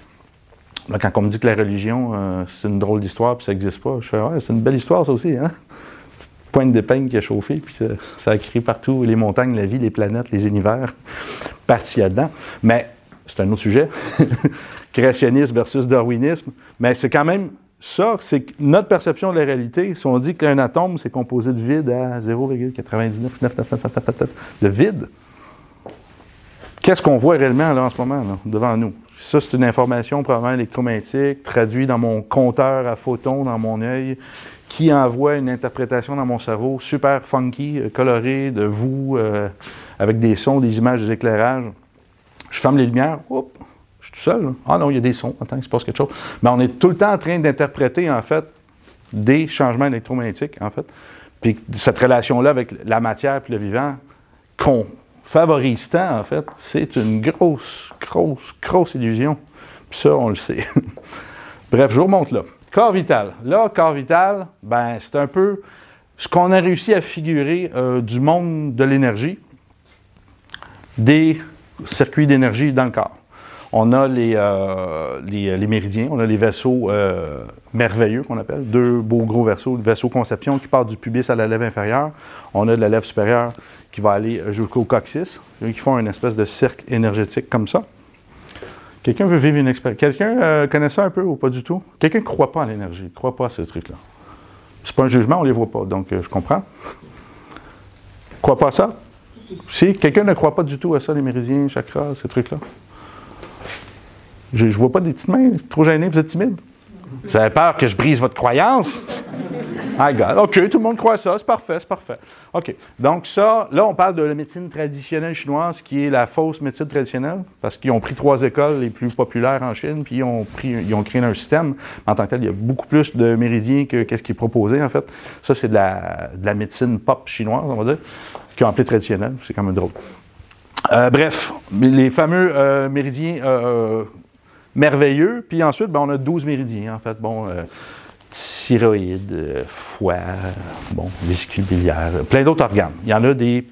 Là, quand on me dit que la religion, c'est une drôle d'histoire, puis ça n'existe pas, je fais, ouais, c'est une belle histoire, ça aussi, hein? Petite pointe d'épingle qui a chauffé, puis ça a créé partout les montagnes, la vie, les planètes, les univers, partis là-dedans. Mais c'est un autre sujet. Créationnisme versus darwinisme. Mais c'est quand même ça, c'est notre perception de la réalité. Si on dit qu'un atome, c'est composé de vide à 0,99 de vide, qu'est-ce qu'on voit réellement là, en ce moment, là, devant nous? Ça, c'est une information probablement électromagnétique, traduite dans mon compteur à photons dans mon œil, qui envoie une interprétation dans mon cerveau super funky, colorée, de vous, avec des sons, des images, des éclairages. Je ferme les lumières, oups, je suis tout seul. Là. Ah non, il y a des sons, attends, il se passe quelque chose. Mais on est tout le temps en train d'interpréter, en fait, des changements électromagnétiques, en fait. Puis cette relation-là avec la matière et le vivant, qu'on favorise tant, en fait, c'est une grosse illusion. Puis ça, on le sait. Bref, je vous remonte là. Corps vital. Là, corps vital, ben, c'est un peu ce qu'on a réussi à figurer du monde de l'énergie, des circuits d'énergie dans le corps. On a les méridiens, on a les vaisseaux merveilleux qu'on appelle, deux beaux gros vaisseaux conception qui partent du pubis à la lèvre inférieure. On a de la lèvre supérieure qui va aller jusqu'au coccyx, qui font une espèce de cercle énergétique comme ça. Quelqu'un veut vivre une expérience? Quelqu'un connaît ça un peu ou pas du tout? Quelqu'un ne croit pas à l'énergie, ne croit pas à ce truc-là. C'est pas un jugement, on ne les voit pas, donc je comprends. Croit pas à ça? Si quelqu'un ne croit pas du tout à ça, les méridiens, chakras, ces trucs-là. Je ne vois pas des petites mains, trop gêné, vous êtes timide? Vous avez peur que je brise votre croyance? I got. OK, tout le monde croit à ça, c'est parfait, c'est parfait. OK, donc ça, là, on parle de la médecine traditionnelle chinoise, qui est la fausse médecine traditionnelle, parce qu'ils ont pris 3 écoles les plus populaires en Chine, puis ils ont créé un système. En tant que tel, il y a beaucoup plus de méridiens que qu'est-ce qui est proposé, en fait. Ça, c'est de la médecine pop chinoise, on va dire, qui ont appelé traditionnelle. C'est quand même drôle. Bref, les fameux méridiens merveilleux, puis ensuite, ben, on a 12 méridiens, en fait. Bon, thyroïde, foie, bon, vésicule biliaire, plein d'autres organes. Il y en a des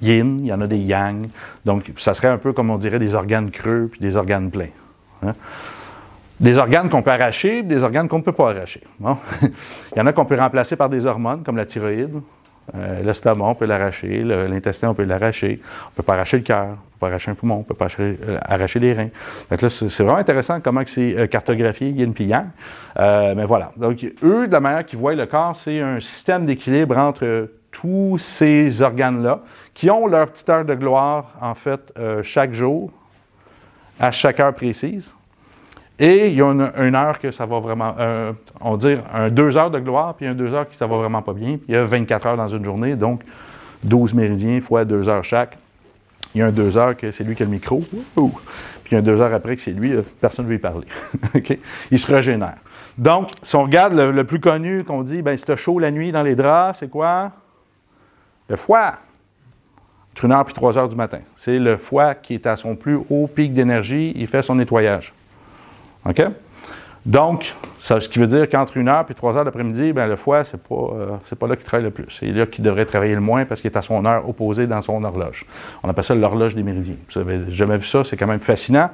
yin, il y en a des yang, donc ça serait un peu comme on dirait des organes creux puis des organes pleins. Hein? Des organes qu'on peut arracher, des organes qu'on ne peut pas arracher. Bon. Il y en a qu'on peut remplacer par des hormones, comme la thyroïde. L'estomac, on peut l'arracher. L'intestin, on peut l'arracher. On ne peut pas arracher le cœur. On ne peut pas arracher un poumon. On ne peut pas arracher les reins. Donc là, c'est vraiment intéressant comment c'est cartographié, yin puis yang. Mais voilà. Donc, eux, de la manière qu'ils voient le corps, c'est un système d'équilibre entre tous ces organes-là qui ont leur petite heure de gloire, en fait, chaque jour, à chaque heure précise. Et il y a une heure que ça va vraiment, on va dire, 2 heures de gloire, puis 2 heures qui ça va vraiment pas bien. Puis il y a 24 heures dans une journée, donc 12 méridiens fois 2 heures chaque. Il y a 2 heures que c'est lui qui a le micro, puis il y a 2 heures après que c'est lui, personne ne veut y parler. Okay? Il se régénère. Donc, si on regarde le plus connu, qu'on dit, ben si t'as chaud la nuit dans les draps, c'est quoi? Le foie. Entre 1 heure et 3 heures du matin. C'est le foie qui est à son plus haut pic d'énergie, il fait son nettoyage. OK? Donc, ça, ce qui veut dire qu'entre 1 heure et 3 heures d'après-midi, ben, le foie, c'est pas là qu'il travaille le plus. C'est là qu'il devrait travailler le moins parce qu'il est à son heure opposée dans son horloge. On appelle ça l'horloge des méridiens. Vous n'avez jamais vu ça, c'est quand même fascinant.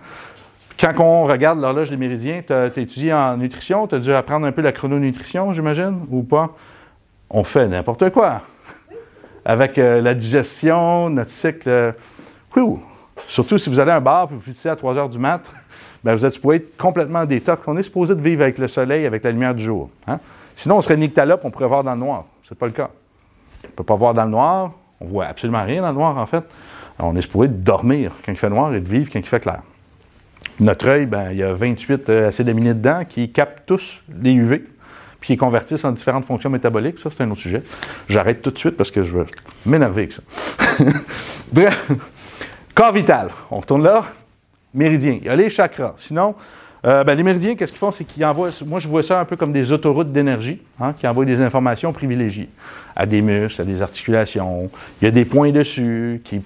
Quand on regarde l'horloge des méridiens, tu as étudié en nutrition, tu as dû apprendre un peu la chrononutrition, j'imagine, ou pas? On fait n'importe quoi. Avec la digestion, notre cycle. Surtout si vous allez à un bar et vous finissez à 3 heures du mat'. Bien, vous êtes supposé être complètement détox. On est supposé de vivre avec le soleil, avec la lumière du jour. Hein? Sinon, on serait nyctalope, on pourrait voir dans le noir. Ce n'est pas le cas. On ne peut pas voir dans le noir. On ne voit absolument rien dans le noir, en fait. Alors, on est supposé de dormir quand il fait noir et de vivre quand il fait clair. Notre œil, ben, il y a 28 acides aminés dedans qui captent tous les UV puis qui convertissent en différentes fonctions métaboliques. Ça, c'est un autre sujet. J'arrête tout de suite parce que je veux m'énerver avec ça. Bref, corps vital. On retourne là. Méridiens. Il y a les chakras. Sinon, les méridiens, qu'est-ce qu'ils font? C'est qu'ils envoient, moi je vois ça un peu comme des autoroutes d'énergie, hein, qui envoient des informations privilégiées à des muscles, à des articulations. Il y a des points dessus qui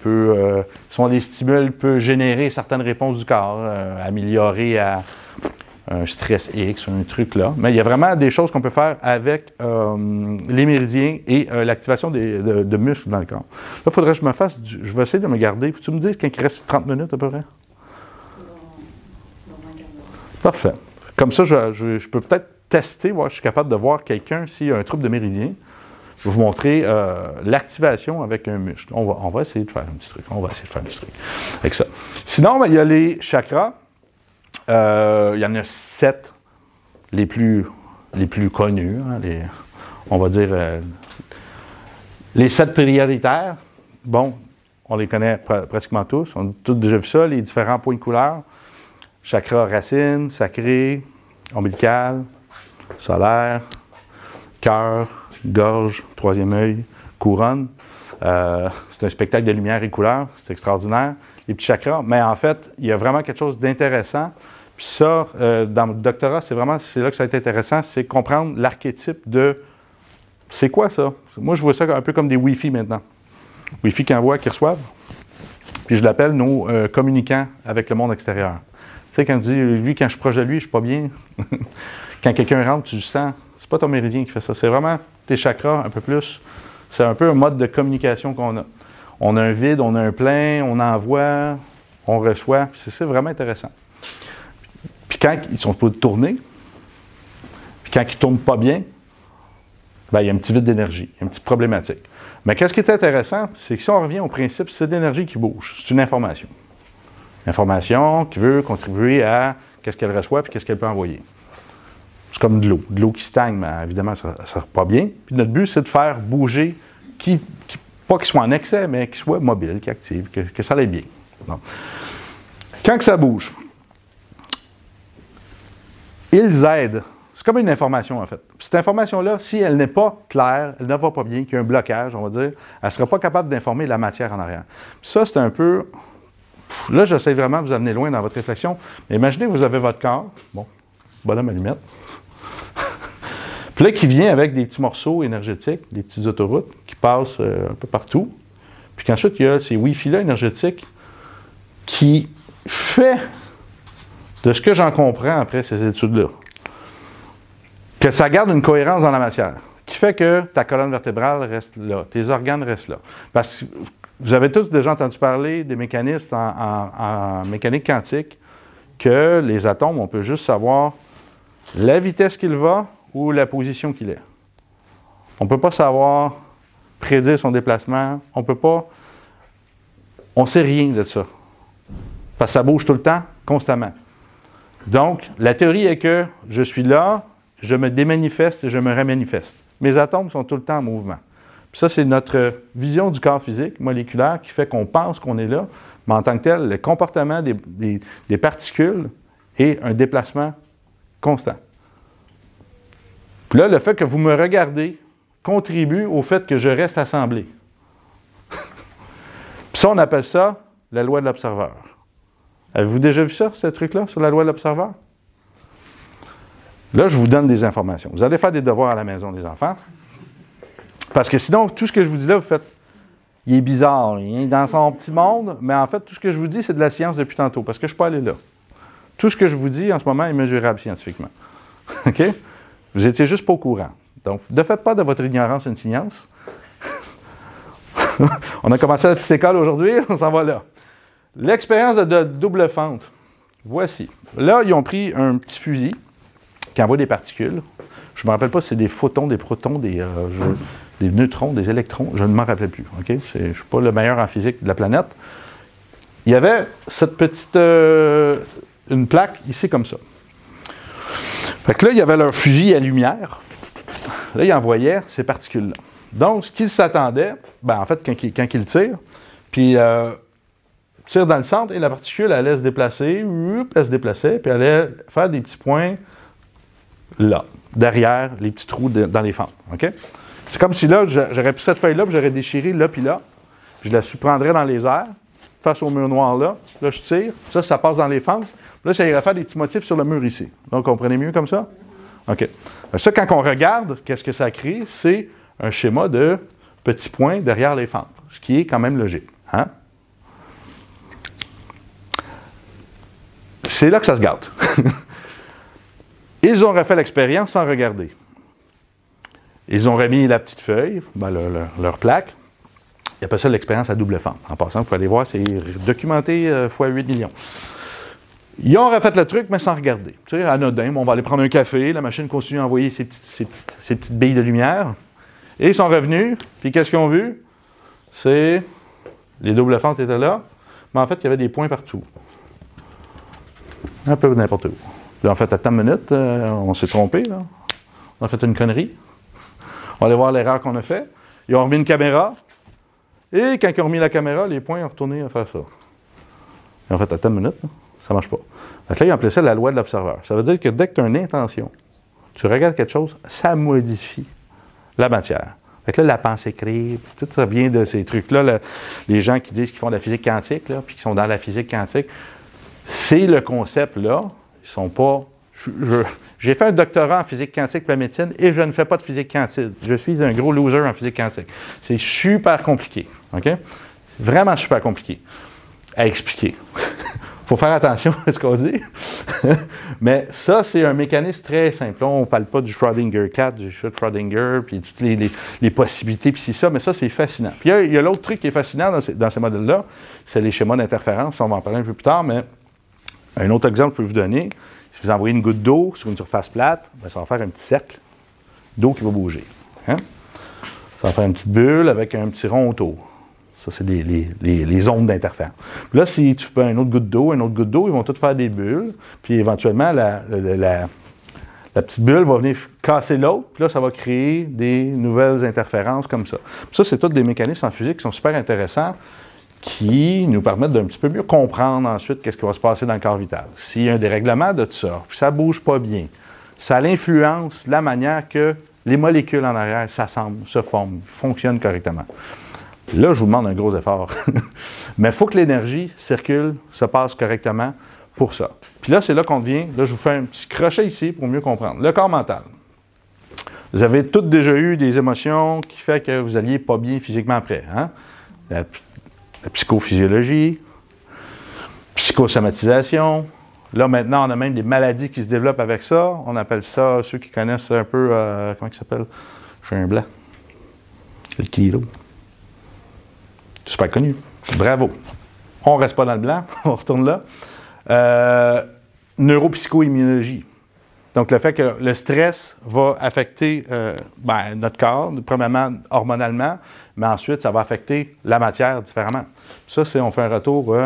si on les stimule, peut générer certaines réponses du corps, améliorer à un stress X, un truc là. Mais il y a vraiment des choses qu'on peut faire avec les méridiens et l'activation de muscles dans le corps. Là, il faudrait que je me fasse, je vais essayer de me garder. Faut-tu me dire quand il reste 30 minutes à peu près? Parfait. Comme ça, je peux peut-être tester, voir si je suis capable de voir quelqu'un s'il y a un trouble de méridien. Je vais vous montrer l'activation avec un muscle. On va essayer de faire un petit truc. Avec ça. Sinon, ben, il y a les chakras. Il y en a 7 les plus connus. Hein, on va dire les 7 prioritaires. Bon, on les connaît pratiquement tous. On a tous déjà vu ça, les différents points de couleur. chakra racine, sacré, ombilical, solaire, cœur, gorge, troisième œil, couronne. C'est un spectacle de lumière et couleurs, c'est extraordinaire. Les petits chakras, mais en fait, il y a vraiment quelque chose d'intéressant. Puis ça, dans le doctorat, c'est là que ça a été intéressant, c'est comprendre l'archétype de c'est quoi ça? Moi, je vois ça un peu comme des Wi-Fi maintenant. Wi-Fi qui envoient, qui reçoivent. Puis je l'appelle nos communicants avec le monde extérieur. Tu sais, quand tu dis, lui, quand je suis proche de lui, je suis pas bien. Quand quelqu'un rentre, tu le sens. C'est pas ton méridien qui fait ça. C'est vraiment tes chakras un peu plus. C'est un peu un mode de communication qu'on a. On a un vide, on a un plein, on envoie, on reçoit. C'est vraiment intéressant. Puis quand ils sont pas tournés, puis quand ils ne tournent pas bien, bien, il y a un petit vide d'énergie, une petite problématique. Mais qu'est-ce qui est intéressant, c'est que si on revient au principe, c'est l'énergie qui bouge, c'est une information. Information qui veut contribuer à qu'est-ce qu'elle reçoit puis qu'est-ce qu'elle peut envoyer. C'est comme de l'eau qui stagne, mais évidemment, ça ne sert pas bien. Puis notre but, c'est de faire bouger, pas qu'il soit en excès, mais qu'il soit mobile, qu'il active, que ça aille bien. Donc, quand que ça bouge, ils aident. C'est comme une information, en fait. Puis cette information-là, si elle n'est pas claire, elle ne va pas bien, qu'il y a un blocage, on va dire, elle ne sera pas capable d'informer la matière en arrière. Puis ça, c'est un peu... Là, j'essaie vraiment de vous amener loin dans votre réflexion. Mais imaginez, vous avez votre corps. Bon, bonhomme allumette. Puis là, qui vient avec des petits morceaux énergétiques, des petites autoroutes qui passent un peu partout. Puis qu'ensuite, il y a ces Wi-Fi-là énergétiques qui fait, de ce que j'en comprends après ces études-là, que ça garde une cohérence dans la matière, qui fait que ta colonne vertébrale reste là, tes organes restent là. Parce que vous avez tous déjà entendu parler des mécanismes en mécanique quantique, que les atomes, on peut juste savoir la vitesse qu'il va ou la position qu'il est. On ne peut pas savoir prédire son déplacement, on ne sait rien de ça. Parce que ça bouge tout le temps, constamment. Donc, la théorie est que je suis là, je me démanifeste et je me remanifeste. Mes atomes sont tout le temps en mouvement. Puis ça, c'est notre vision du corps physique moléculaire qui fait qu'on pense qu'on est là, mais en tant que tel, le comportement des particules est un déplacement constant. Puis là, le fait que vous me regardez contribue au fait que je reste assemblé. Puis ça, on appelle ça la loi de l'observeur. Avez-vous déjà vu ça, ce truc-là, sur la loi de l'observeur? Là, je vous donne des informations. Vous allez faire des devoirs à la maison, les enfants. Parce que sinon, tout ce que je vous dis là, vous faites, il est bizarre, il est dans son petit monde, mais en fait, tout ce que je vous dis, c'est de la science depuis tantôt, parce que je ne suis pas allé là. Tout ce que je vous dis en ce moment est mesurable scientifiquement. OK? Vous étiez juste pas au courant. Donc, ne faites pas de votre ignorance une science. On a commencé à la petite école aujourd'hui, on s'en va là. L'expérience de double fente. Voici. Là, ils ont pris un petit fusil qui envoie des particules. Je ne me rappelle pas si c'est des photons, des protons, des neutrons, des électrons. Je ne m'en rappelle plus. Okay? Je ne suis pas le meilleur en physique de la planète. Il y avait cette petite... une plaque ici comme ça. Fait que là, il y avait leur fusil à lumière. Là, ils envoyaient ces particules-là. Donc, ce qu'ils s'attendaient, ben, en fait, quand ils tirent, puis tire dans le centre et la particule allait se déplacer, elle se déplaçait, puis elle allait faire des petits points là, derrière les petits trous dans les fentes. OK? C'est comme si là, j'aurais pris cette feuille-là, puis j'aurais déchiré là, puis là. Je la surprendrais dans les airs, face au mur noir là. Là, je tire. Ça passe dans les fentes. Là, ça irait faire des petits motifs sur le mur ici. Donc, comprenez mieux comme ça? OK. Ça, quand on regarde, qu'est-ce que ça crée? C'est un schéma de petits points derrière les fentes, ce qui est quand même logique. Hein? C'est là que ça se gâte. Ils ont refait l'expérience sans regarder. Ils ont remis la petite feuille, ben, leur plaque. Ils appellent ça l'expérience à double fente. En passant, vous pouvez aller voir, c'est documenté fois 8 millions. Ils ont refait le truc, mais sans regarder. Tu sais, anodin, on va aller prendre un café, la machine continue à envoyer ses petites billes de lumière. Et ils sont revenus, puis qu'est-ce qu'ils ont vu? C'est... Les doubles fentes étaient là, mais en fait, il y avait des points partout. Un peu n'importe où. Puis en fait, attends une minute, on s'est trompé, là. On a fait une connerie. On va aller voir l'erreur qu'on a fait. Ils ont remis une caméra. Et quand ils ont remis la caméra, les points ont retourné à faire ça. Ils ont fait, attends une minute, là. Ça ne marche pas. Donc là, ils ont appelé ça la loi de l'observeur. Ça veut dire que dès que tu as une intention, tu regardes quelque chose, ça modifie la matière. Fait que là, la pensée crée, tout ça vient de ces trucs-là. Là, les gens qui disent qu'ils font de la physique quantique, là, puis qui sont dans la physique quantique, c'est le concept-là. Ils sont pas... J'ai fait un doctorat en physique quantique et la médecine et je ne fais pas de physique quantique. Je suis un gros loser en physique quantique. C'est super compliqué. OK? Vraiment super compliqué à expliquer. Il faut faire attention à ce qu'on dit. Mais ça, c'est un mécanisme très simple. Là, on ne parle pas du Schrödinger cat, du chat de Schrödinger, puis toutes les possibilités, puis c'est ça, mais ça, c'est fascinant. Puis il y a l'autre truc qui est fascinant dans ces modèles-là, c'est les schémas d'interférence. On va en parler un peu plus tard, mais un autre exemple que je peux vous donner, si vous envoyez une goutte d'eau sur une surface plate, bien, ça va faire un petit cercle d'eau qui va bouger. Hein? Ça va faire une petite bulle avec un petit rond autour. Ça, c'est les ondes d'interférence. Là, si tu fais une autre goutte d'eau, ils vont tous faire des bulles. Puis éventuellement, la petite bulle va venir casser l'autre. Puis là, ça va créer des nouvelles interférences comme ça. Puis ça, c'est tous des mécanismes en physique qui sont super intéressants, qui nous permettent d'un petit peu mieux comprendre ensuite qu'est-ce qui va se passer dans le corps vital. S'il y a un dérèglement de tout ça, puis ça ne bouge pas bien, ça influence la manière que les molécules en arrière s'assemblent, se forment, fonctionnent correctement. Là, je vous demande un gros effort. Mais il faut que l'énergie circule, se passe correctement pour ça. Puis là, c'est là qu'on vient. Là, je vous fais un petit crochet ici pour mieux comprendre. Le corps mental. Vous avez tous déjà eu des émotions qui font que vous n'alliez pas bien physiquement après. Hein? La psychophysiologie, psychosomatisation. Là, maintenant, on a même des maladies qui se développent avec ça. On appelle ça, ceux qui connaissent un peu, comment il s'appelle? J'ai un blanc. C'est le kilo. Super connu. Bravo. On ne reste pas dans le blanc, on retourne là. Neuropsycho-immunologie. Donc, le fait que le stress va affecter notre corps, premièrement hormonalement, mais ensuite, ça va affecter la matière différemment. Ça, c'est on fait un retour,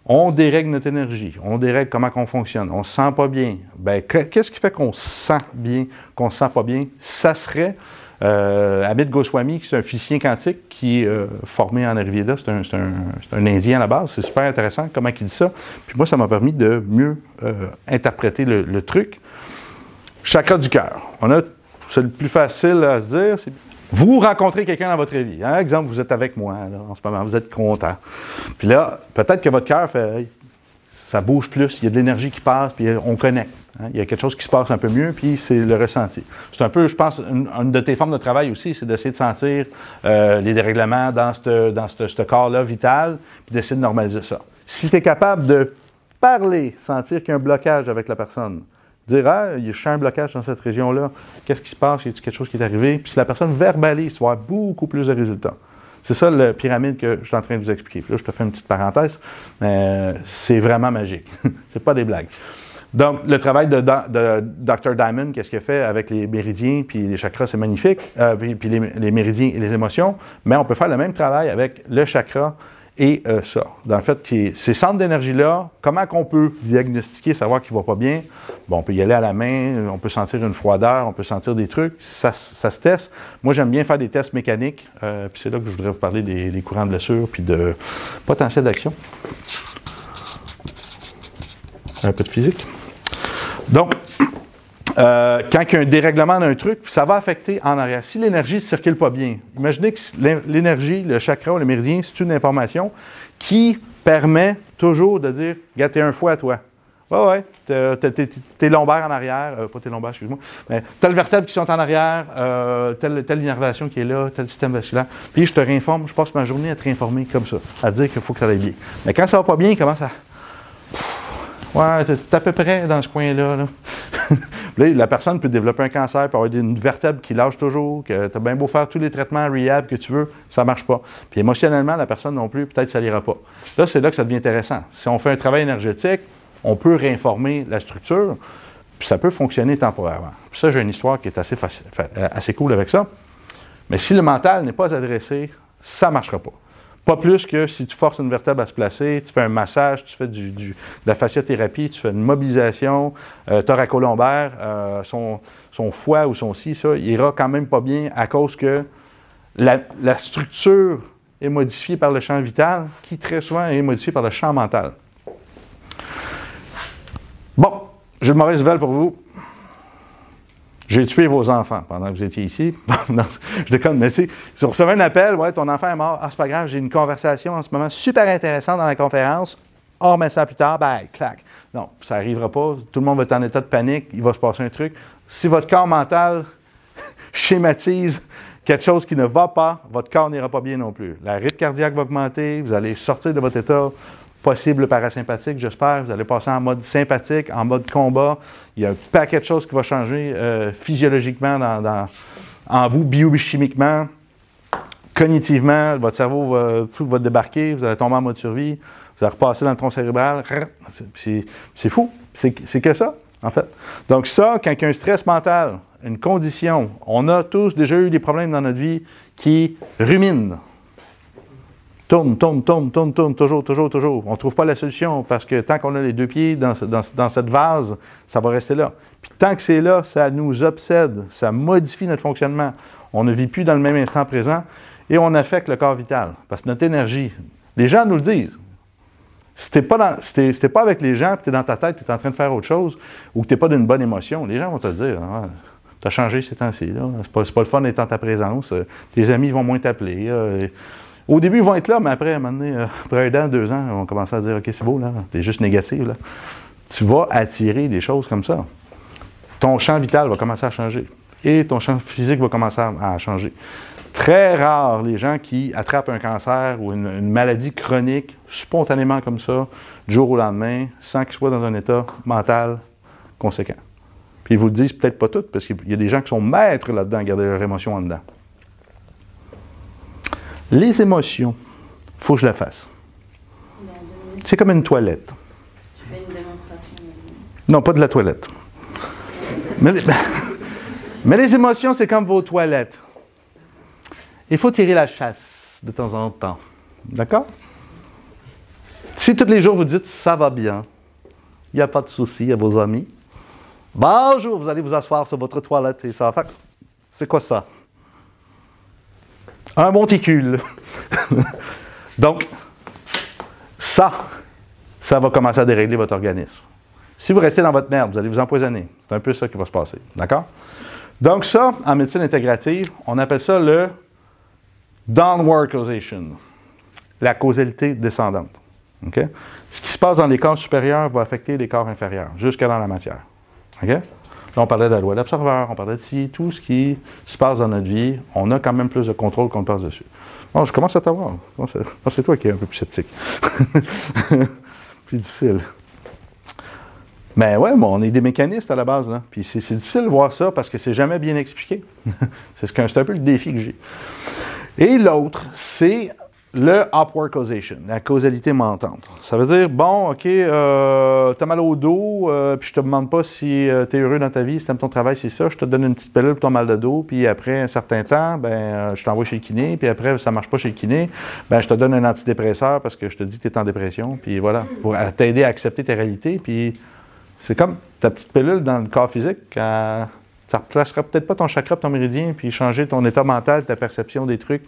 on dérègle notre énergie, on dérègle comment on fonctionne, on ne se sent pas bien. Bien, qu'est-ce qui fait qu'on se sent bien, qu'on ne se sent pas bien? Ça serait Amit Goswami, qui est un physicien quantique qui est formé en Ayurveda, c'est un Indien à la base, c'est super intéressant comment il dit ça. Puis moi, ça m'a permis de mieux interpréter le truc. Chakra du cœur. C'est le plus facile à se dire, c'est vous rencontrez quelqu'un dans votre vie. Hein? Exemple, vous êtes avec moi là, en ce moment, vous êtes content. Puis là, peut-être que votre cœur fait, hey, ça bouge plus, il y a de l'énergie qui passe, puis on connecte. Hein? Il y a quelque chose qui se passe un peu mieux, puis c'est le ressenti. C'est un peu, je pense, une de tes formes de travail aussi, c'est d'essayer de sentir les dérèglements dans ce corps-là vital, puis d'essayer de normaliser ça. Si tu es capable de parler, sentir qu'il y a un blocage avec la personne, dire, ah, il y a un blocage dans cette région-là, qu'est-ce qui se passe, y a quelque chose qui est arrivé, puis si la personne verbalise, tu vas avoir beaucoup plus de résultats. C'est ça la pyramide que je suis en train de vous expliquer. Puis là, je te fais une petite parenthèse, mais c'est vraiment magique. C'est pas des blagues. Donc, le travail de Dr. Diamond, qu'est-ce qu'il a fait avec les méridiens puis les chakras, c'est magnifique, puis les méridiens et les émotions, mais on peut faire le même travail avec le chakra et ça. Dans le fait que ces centres d'énergie-là, comment qu'on peut diagnostiquer, savoir qu'il ne va pas bien? Bon, on peut y aller à la main, on peut sentir une froideur, on peut sentir des trucs, ça se teste. Moi, j'aime bien faire des tests mécaniques, puis c'est là que je voudrais vous parler des courants de blessure puis de potentiel d'action. Un peu de physique. Donc, quand il y a un dérèglement d'un truc, ça va affecter en arrière. Si l'énergie ne circule pas bien, imaginez que l'énergie, le chakra, le méridien, c'est une information qui permet toujours de dire « Regarde, t'es un foie, toi. Ouais, tes lombaires en arrière, pas tes lombaires, excuse-moi, mais telle vertèbre qui sont en arrière, telle innervation qui est là, tel système vasculaire. Puis je te réinforme, je passe ma journée à te réinformer comme ça, à dire qu'il faut que ça aille bien. Mais quand ça va pas bien, comment ça... Ouais, c'est à peu près dans ce coin-là. Là. Là, la personne peut développer un cancer, peut avoir une vertèbre qui lâche toujours, que tu as bien beau faire tous les traitements rehab que tu veux, ça ne marche pas. Puis émotionnellement, la personne non plus, peut-être que ça n'ira pas. Là, c'est là que ça devient intéressant. Si on fait un travail énergétique, on peut réinformer la structure, puis ça peut fonctionner temporairement. Puis ça, j'ai une histoire qui est assez cool avec ça. Mais si le mental n'est pas adressé, ça ne marchera pas. Pas plus que si tu forces une vertèbre à se placer, tu fais un massage, tu fais de la fasciothérapie, tu fais une mobilisation thoracolombaire, son foie ou son ci, ça, il ira quand même pas bien à cause que la structure est modifiée par le champ vital, qui très souvent est modifiée par le champ mental. J'ai une mauvaise nouvelle pour vous. J'ai tué vos enfants pendant que vous étiez ici. Non, je déconne, mais si vous recevez un appel, ouais, ton enfant est mort, ah, c'est pas grave, j'ai une conversation en ce moment super intéressante dans la conférence, on remet ça plus tard, ben, clac. Non, ça n'arrivera pas, tout le monde va être en état de panique, il va se passer un truc. Si votre corps mental schématise quelque chose qui ne va pas, votre corps n'ira pas bien non plus. La rythme cardiaque va augmenter, vous allez sortir de votre état possible parasympathique, j'espère. Vous allez passer en mode sympathique, en mode combat. Il y a un paquet de choses qui vont changer physiologiquement en vous, biochimiquement, cognitivement. Votre cerveau tout va débarquer, vous allez tomber en mode survie, vous allez repasser dans le tronc cérébral. C'est fou. C'est que ça, en fait. Donc ça, quand il y a un stress mental, une condition, on a tous déjà eu des problèmes dans notre vie qui ruminent. Tourne, toujours. On ne trouve pas la solution parce que tant qu'on a les deux pieds dans cette vase, ça va rester là. Puis tant que c'est là, ça nous obsède, ça modifie notre fonctionnement. On ne vit plus dans le même instant présent et on affecte le corps vital. Parce que notre énergie, les gens nous le disent. Si tu n'es pas avec les gens, puis tu es dans ta tête, tu es en train de faire autre chose, ou que tu n'es pas d'une bonne émotion, les gens vont te dire, ah, tu as changé ces temps-ci, là. C'est pas le fun d'être en ta présence, tes amis vont moins t'appeler. Au début, ils vont être là, mais après, à un moment donné, après 1 an, 2 ans, ils vont commencer à dire, OK, c'est beau, là, t'es juste négatif, là. Tu vas attirer des choses comme ça. Ton champ vital va commencer à changer. Et ton champ physique va commencer à changer. Très rare les gens qui attrapent un cancer ou une maladie chronique spontanément comme ça, du jour au lendemain, sans qu'ils soient dans un état mental conséquent. Puis ils vous le disent peut-être pas toutes, parce qu'il y a des gens qui sont maîtres là-dedans, à garder leurs émotions en dedans. Les émotions, il faut que je la fasse. C'est comme une toilette. Tu fais une démonstration. Non, pas de la toilette. Mais les émotions, c'est comme vos toilettes. Il faut tirer la chasse de temps en temps. D'accord? Si tous les jours vous dites « ça va bien », il n'y a pas de souci à vos amis. Bonjour, vous allez vous asseoir sur votre toilette et ça va faire. C'est quoi ça? Un monticule. Donc, ça va commencer à dérégler votre organisme. Si vous restez dans votre merde, vous allez vous empoisonner. C'est un peu ça qui va se passer. D'accord? Donc ça, en médecine intégrative, on appelle ça le downward causation, la causalité descendante. Okay? Ce qui se passe dans les corps supérieurs va affecter les corps inférieurs, jusqu'à dans la matière. Okay? Là, on parlait de la loi de l'observeur, on parlait de tout ce qui se passe dans notre vie. On a quand même plus de contrôle qu'on ne passe dessus. Bon, je commence à t'avoir. C'est toi qui es un peu plus sceptique. Plus difficile. Mais ouais, bon, on est des mécanistes à la base. Là. Puis c'est difficile de voir ça parce que c'est jamais bien expliqué. C'est un peu le défi que j'ai. Et l'autre, c'est le upward causation, la causalité montante. Ça veut dire, bon, OK, t'as mal au dos, puis je te demande pas si t'es heureux dans ta vie, si t'aimes ton travail, c'est ça, je te donne une petite pilule pour ton mal de dos, puis après un certain temps, je t'envoie chez le kiné, puis après, ça marche pas chez le kiné, je te donne un antidépresseur parce que je te dis que t'es en dépression, puis voilà, pour t'aider à accepter tes réalités, puis c'est comme ta petite pilule dans le corps physique, ça ne replacera peut-être pas ton chakra, ton méridien, puis changer ton état mental, ta perception des trucs,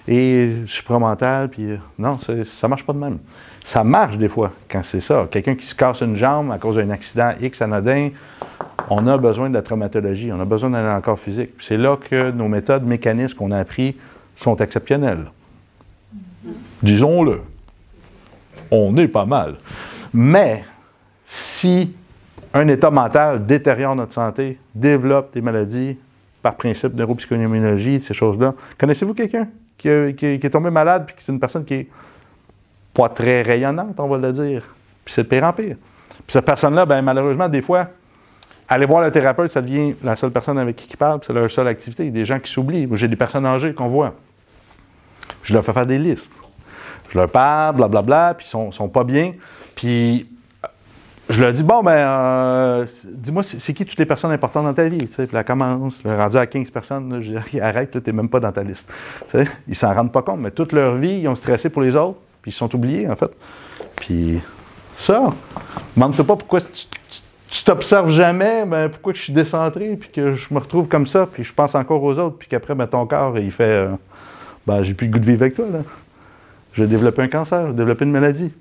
et supramental, puis non, ça ne marche pas de même. Ça marche des fois, quand c'est ça. Quelqu'un qui se casse une jambe à cause d'un accident X anodin, on a besoin de la traumatologie, on a besoin d'aller dans le corps physique. C'est là que nos méthodes mécanismes qu'on a appris sont exceptionnelles. Disons-le. On est pas mal. Mais, si un état mental détériore notre santé, développe des maladies par principe de neuropsychoimmunologie, ces choses-là. Connaissez-vous quelqu'un qui est tombé malade puis qui est une personne qui est pas très rayonnante, on va le dire? Puis c'est de pire en pire. Puis cette personne-là, malheureusement, des fois, aller voir le thérapeute, ça devient la seule personne avec qui il parle, c'est leur seule activité. Des gens qui s'oublient. J'ai des personnes âgées qu'on voit. Je leur fais faire des listes. Je leur parle, blablabla, puis ils sont pas bien. Puis je leur dis, bon, dis-moi, c'est qui toutes les personnes importantes dans ta vie? Puis là, commence, rendu à 15 personnes, là, je dis, arrête, tu n'es même pas dans ta liste. T'sais, ils s'en rendent pas compte, mais toute leur vie, ils ont stressé pour les autres, puis ils sont oubliés, en fait. Puis ça, demande-toi pas pourquoi tu t'observes jamais, pourquoi je suis décentré, puis que je me retrouve comme ça, puis je pense encore aux autres, puis qu'après, ton corps, il fait, j'ai plus le goût de vivre avec toi, là. J'ai développé un cancer, j'ai développé une maladie.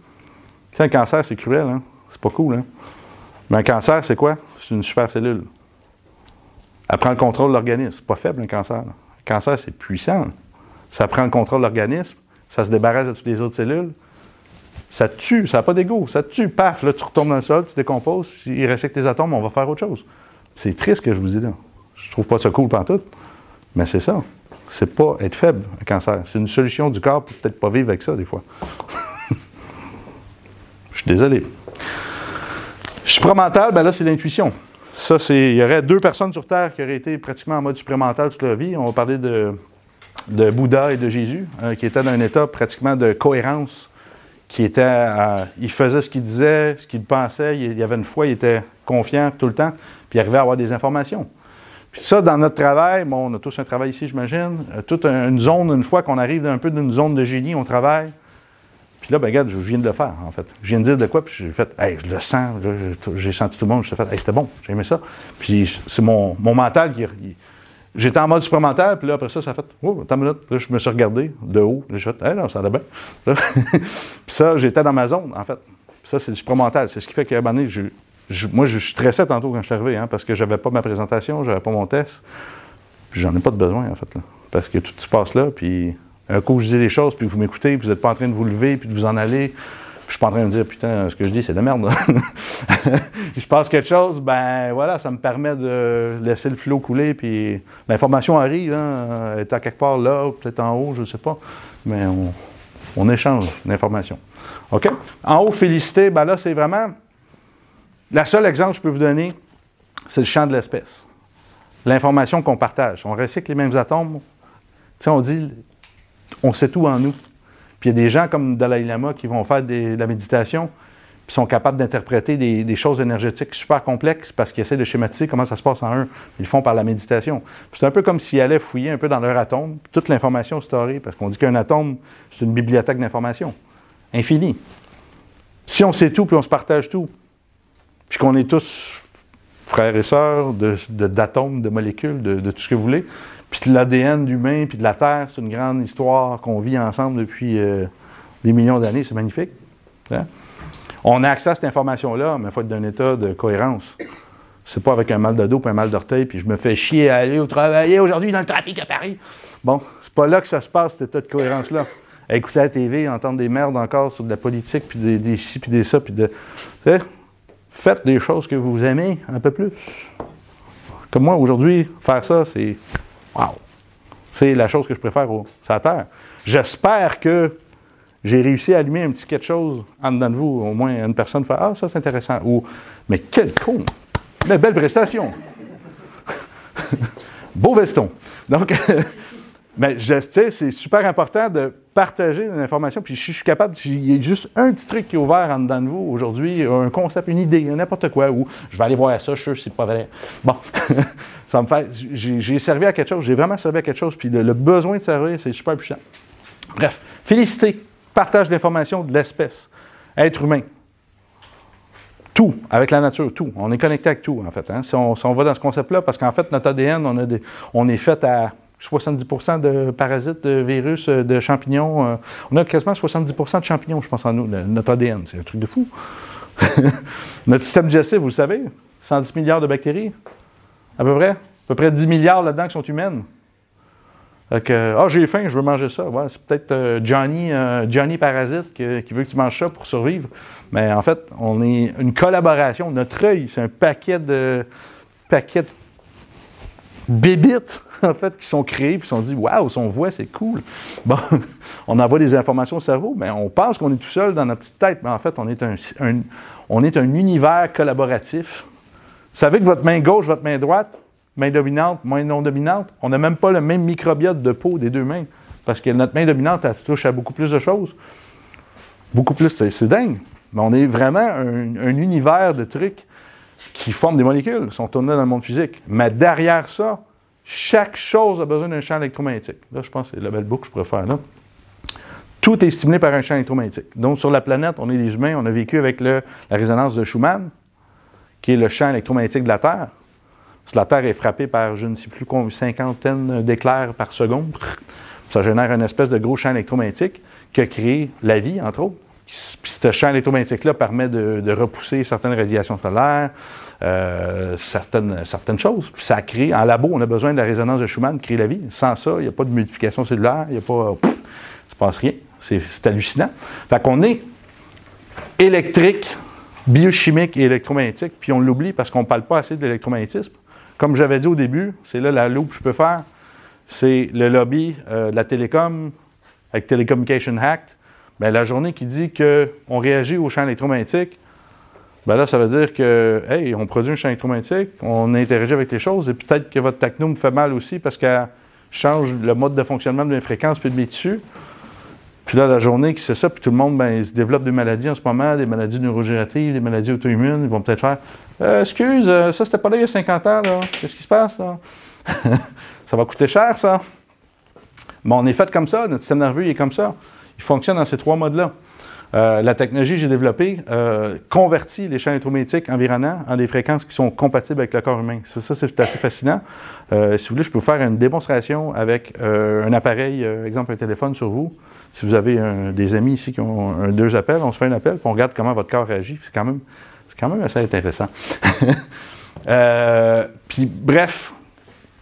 Un cancer, c'est cruel, hein? C'est pas cool, hein? Mais un cancer, c'est quoi? C'est une supercellule. Elle prend le contrôle de l'organisme. C'est pas faible, un cancer. Là. Un cancer, c'est puissant. Ça prend le contrôle de l'organisme, ça se débarrasse de toutes les autres cellules, ça te tue, ça n'a pas d'ego, ça te tue, paf, là, tu retournes dans le sol, tu décomposes, il reste que tes atomes, on va faire autre chose. C'est triste ce que je vous dis là. Je trouve pas ça cool pantoute, mais c'est ça. C'est pas être faible, un cancer. C'est une solution du corps pour peut-être pas vivre avec ça, des fois. Je suis désolé. Supramental, ben là, c'est l'intuition. Ça, il y aurait 2 personnes sur Terre qui auraient été pratiquement en mode supramental toute leur vie. On va parler de Bouddha et de Jésus, qui étaient dans un état pratiquement de cohérence, qui était, il faisait ce qu'il disait, ce qu'il pensait, il y avait une foi, il était confiant tout le temps, puis il arrivait à avoir des informations. Puis ça, dans notre travail, bon, on a tous un travail ici, j'imagine, toute une zone, une fois qu'on arrive un peu d'une zone de génie, on travaille, puis là, ben regarde, je viens de le faire, en fait. Je viens de dire de quoi, puis j'ai fait, hey, je le sens, là, j'ai senti tout le monde, j'ai fait, hey, c'était bon, j'ai aimé ça. Puis c'est mon mental qui... J'étais en mode supramental, puis là, après ça a fait, oh, attends une minute. Là, je me suis regardé de haut. J'ai fait, hey, non, ça allait bien. Puis ça, j'étais dans ma zone, en fait. Puis ça, c'est le supramental. C'est ce qui fait qu'à un moment donné, moi, je stressais tantôt quand je suis arrivé, hein, parce que j'avais pas ma présentation, j'avais pas mon test. Puis j'en ai pas de besoin, en fait, là. Parce que tout se passe là, puis un coup, je dis des choses, puis vous m'écoutez, puis vous n'êtes pas en train de vous lever, puis de vous en aller. Je suis pas en train de dire, putain, ce que je dis, c'est de la merde. Il se passe quelque chose, ben voilà, ça me permet de laisser le flot couler, puis l'information arrive, hein, elle est à quelque part là, peut-être en haut, je ne sais pas, mais on échange l'information. OK? En haut, félicité, ben là, c'est vraiment, la seule exemple que je peux vous donner, c'est le champ de l'espèce. L'information qu'on partage. On recycle les mêmes atomes. Tu sais, on dit, on sait tout en nous. Puis il y a des gens comme Dalai Lama qui vont faire de la méditation, puis sont capables d'interpréter des choses énergétiques super complexes parce qu'ils essaient de schématiser comment ça se passe en eux. Ils le font par la méditation. Puis c'est un peu comme s'ils allaient fouiller un peu dans leur atome, toute l'information storée, parce qu'on dit qu'un atome, c'est une bibliothèque d'informations, infinie. Si on sait tout, puis on se partage tout, puis qu'on est tous frères et sœurs d'atomes, de molécules, de tout ce que vous voulez, puis de l'ADN d'humain, puis de la Terre, c'est une grande histoire qu'on vit ensemble depuis des millions d'années, c'est magnifique. Hein? On a accès à cette information-là, mais il faut être d'un état de cohérence. C'est pas avec un mal de dos et un mal d'orteil, puis je me fais chier à aller au travail aujourd'hui dans le trafic à Paris. Bon, c'est pas là que ça se passe, cet état de cohérence-là. À écouter la TV, entendre des merdes encore sur de la politique, puis des ci, puis des ça, puis de... Faites des choses que vous aimez un peu plus. Comme moi, aujourd'hui, faire ça, c'est... Wow! C'est la chose que je préfère sur la Terre. J'espère que j'ai réussi à allumer un petit quelque chose en dedans de vous. Au moins, une personne fait « Ah, ça, c'est intéressant. » Ou « Mais quel con! Mais belle prestation! » Beau veston. Donc, mais tu sais, c'est super important de partager l'information. Puis je suis capable, il y a juste un petit truc qui est ouvert en dedans de vous aujourd'hui, un concept, une idée, n'importe quoi, ou je vais aller voir ça, je suis sûr que c'est pas vrai. Bon, ça me fait, j'ai servi à quelque chose, j'ai vraiment servi à quelque chose, puis le besoin de servir, c'est super puissant. Bref, félicité, partage l'information de l'espèce, être humain. Tout, avec la nature, tout. On est connecté avec tout, en fait. Hein? Si on va dans ce concept-là, parce qu'en fait, notre ADN, on est fait à 70% de parasites, de virus, de champignons. On a quasiment 70% de champignons, je pense, en nous, notre ADN. C'est un truc de fou. Notre système digestif, vous le savez, 110 milliards de bactéries, à peu près 10 milliards là-dedans qui sont humaines. J'ai faim, je veux manger ça. Ouais, c'est peut-être Johnny Parasite qui veut que tu manges ça pour survivre. Mais en fait, on est une collaboration. Notre œil, c'est un paquet de bébites, en fait, qui sont créés, puis qui sont dit « Waouh, son voix, c'est cool! » Bon, on envoie des informations au cerveau, mais on pense qu'on est tout seul dans notre petite tête, mais en fait, on est un univers collaboratif. Vous savez que votre main gauche, votre main droite, main dominante, main non dominante, on n'a même pas le même microbiote de peau des deux mains, parce que notre main dominante, elle touche à beaucoup plus de choses. Beaucoup plus, c'est dingue. Mais on est vraiment un univers de trucs qui forment des molécules, sont tournés dans le monde physique. Mais derrière ça, chaque chose a besoin d'un champ électromagnétique. Là, je pense que c'est la belle boucle que je pourrais faire là. Tout est stimulé par un champ électromagnétique. Donc, sur la planète, on est des humains, on a vécu avec la résonance de Schumann, qui est le champ électromagnétique de la Terre. Si la Terre est frappée par, je ne sais plus combien, 50 d'éclairs par seconde, ça génère une espèce de gros champ électromagnétique qui a créé la vie, entre autres. Puis ce champ électromagnétique-là permet de repousser certaines radiations solaires, certaines choses. Puis ça crée, en labo, on a besoin de la résonance de Schumann pour créer la vie. Sans ça, il n'y a pas de multiplication cellulaire, il n'y a pas... il ne se passe rien. C'est hallucinant. Fait qu'on est électrique, biochimique et électromagnétique, puis on l'oublie parce qu'on ne parle pas assez de l'électromagnétisme. Comme j'avais dit au début, c'est là la loupe que je peux faire, c'est le lobby de la télécom, avec Telecommunication Act. Bien, la journée qui dit qu'on réagit au champ électromagnétique, bien là, ça veut dire que, hey, on produit un champ électromagnétique, on interagit avec les choses, et peut-être que votre techno me fait mal aussi parce qu'elle change le mode de fonctionnement de mes fréquences et de mes tissus. Puis là, la journée qui c'est ça, puis tout le monde, ben, il se développe des maladies en ce moment, des maladies neurodégénératives, des maladies auto-immunes, ils vont peut-être faire excuse, ça c'était pas là il y a 50 ans, là. Qu'est-ce qui se passe, là? Ça va coûter cher, ça. Mais on est fait comme ça, notre système nerveux il est comme ça. Il fonctionne dans ces trois modes-là. La technologie que j'ai développée convertit les champs électromagnétiques environnants en des fréquences qui sont compatibles avec le corps humain. Ça c'est assez fascinant. Si vous voulez, je peux vous faire une démonstration avec un appareil, exemple un téléphone sur vous. Si vous avez des amis ici qui ont deux appels, on se fait un appel, puis on regarde comment votre corps réagit. C'est quand même assez intéressant. Puis bref,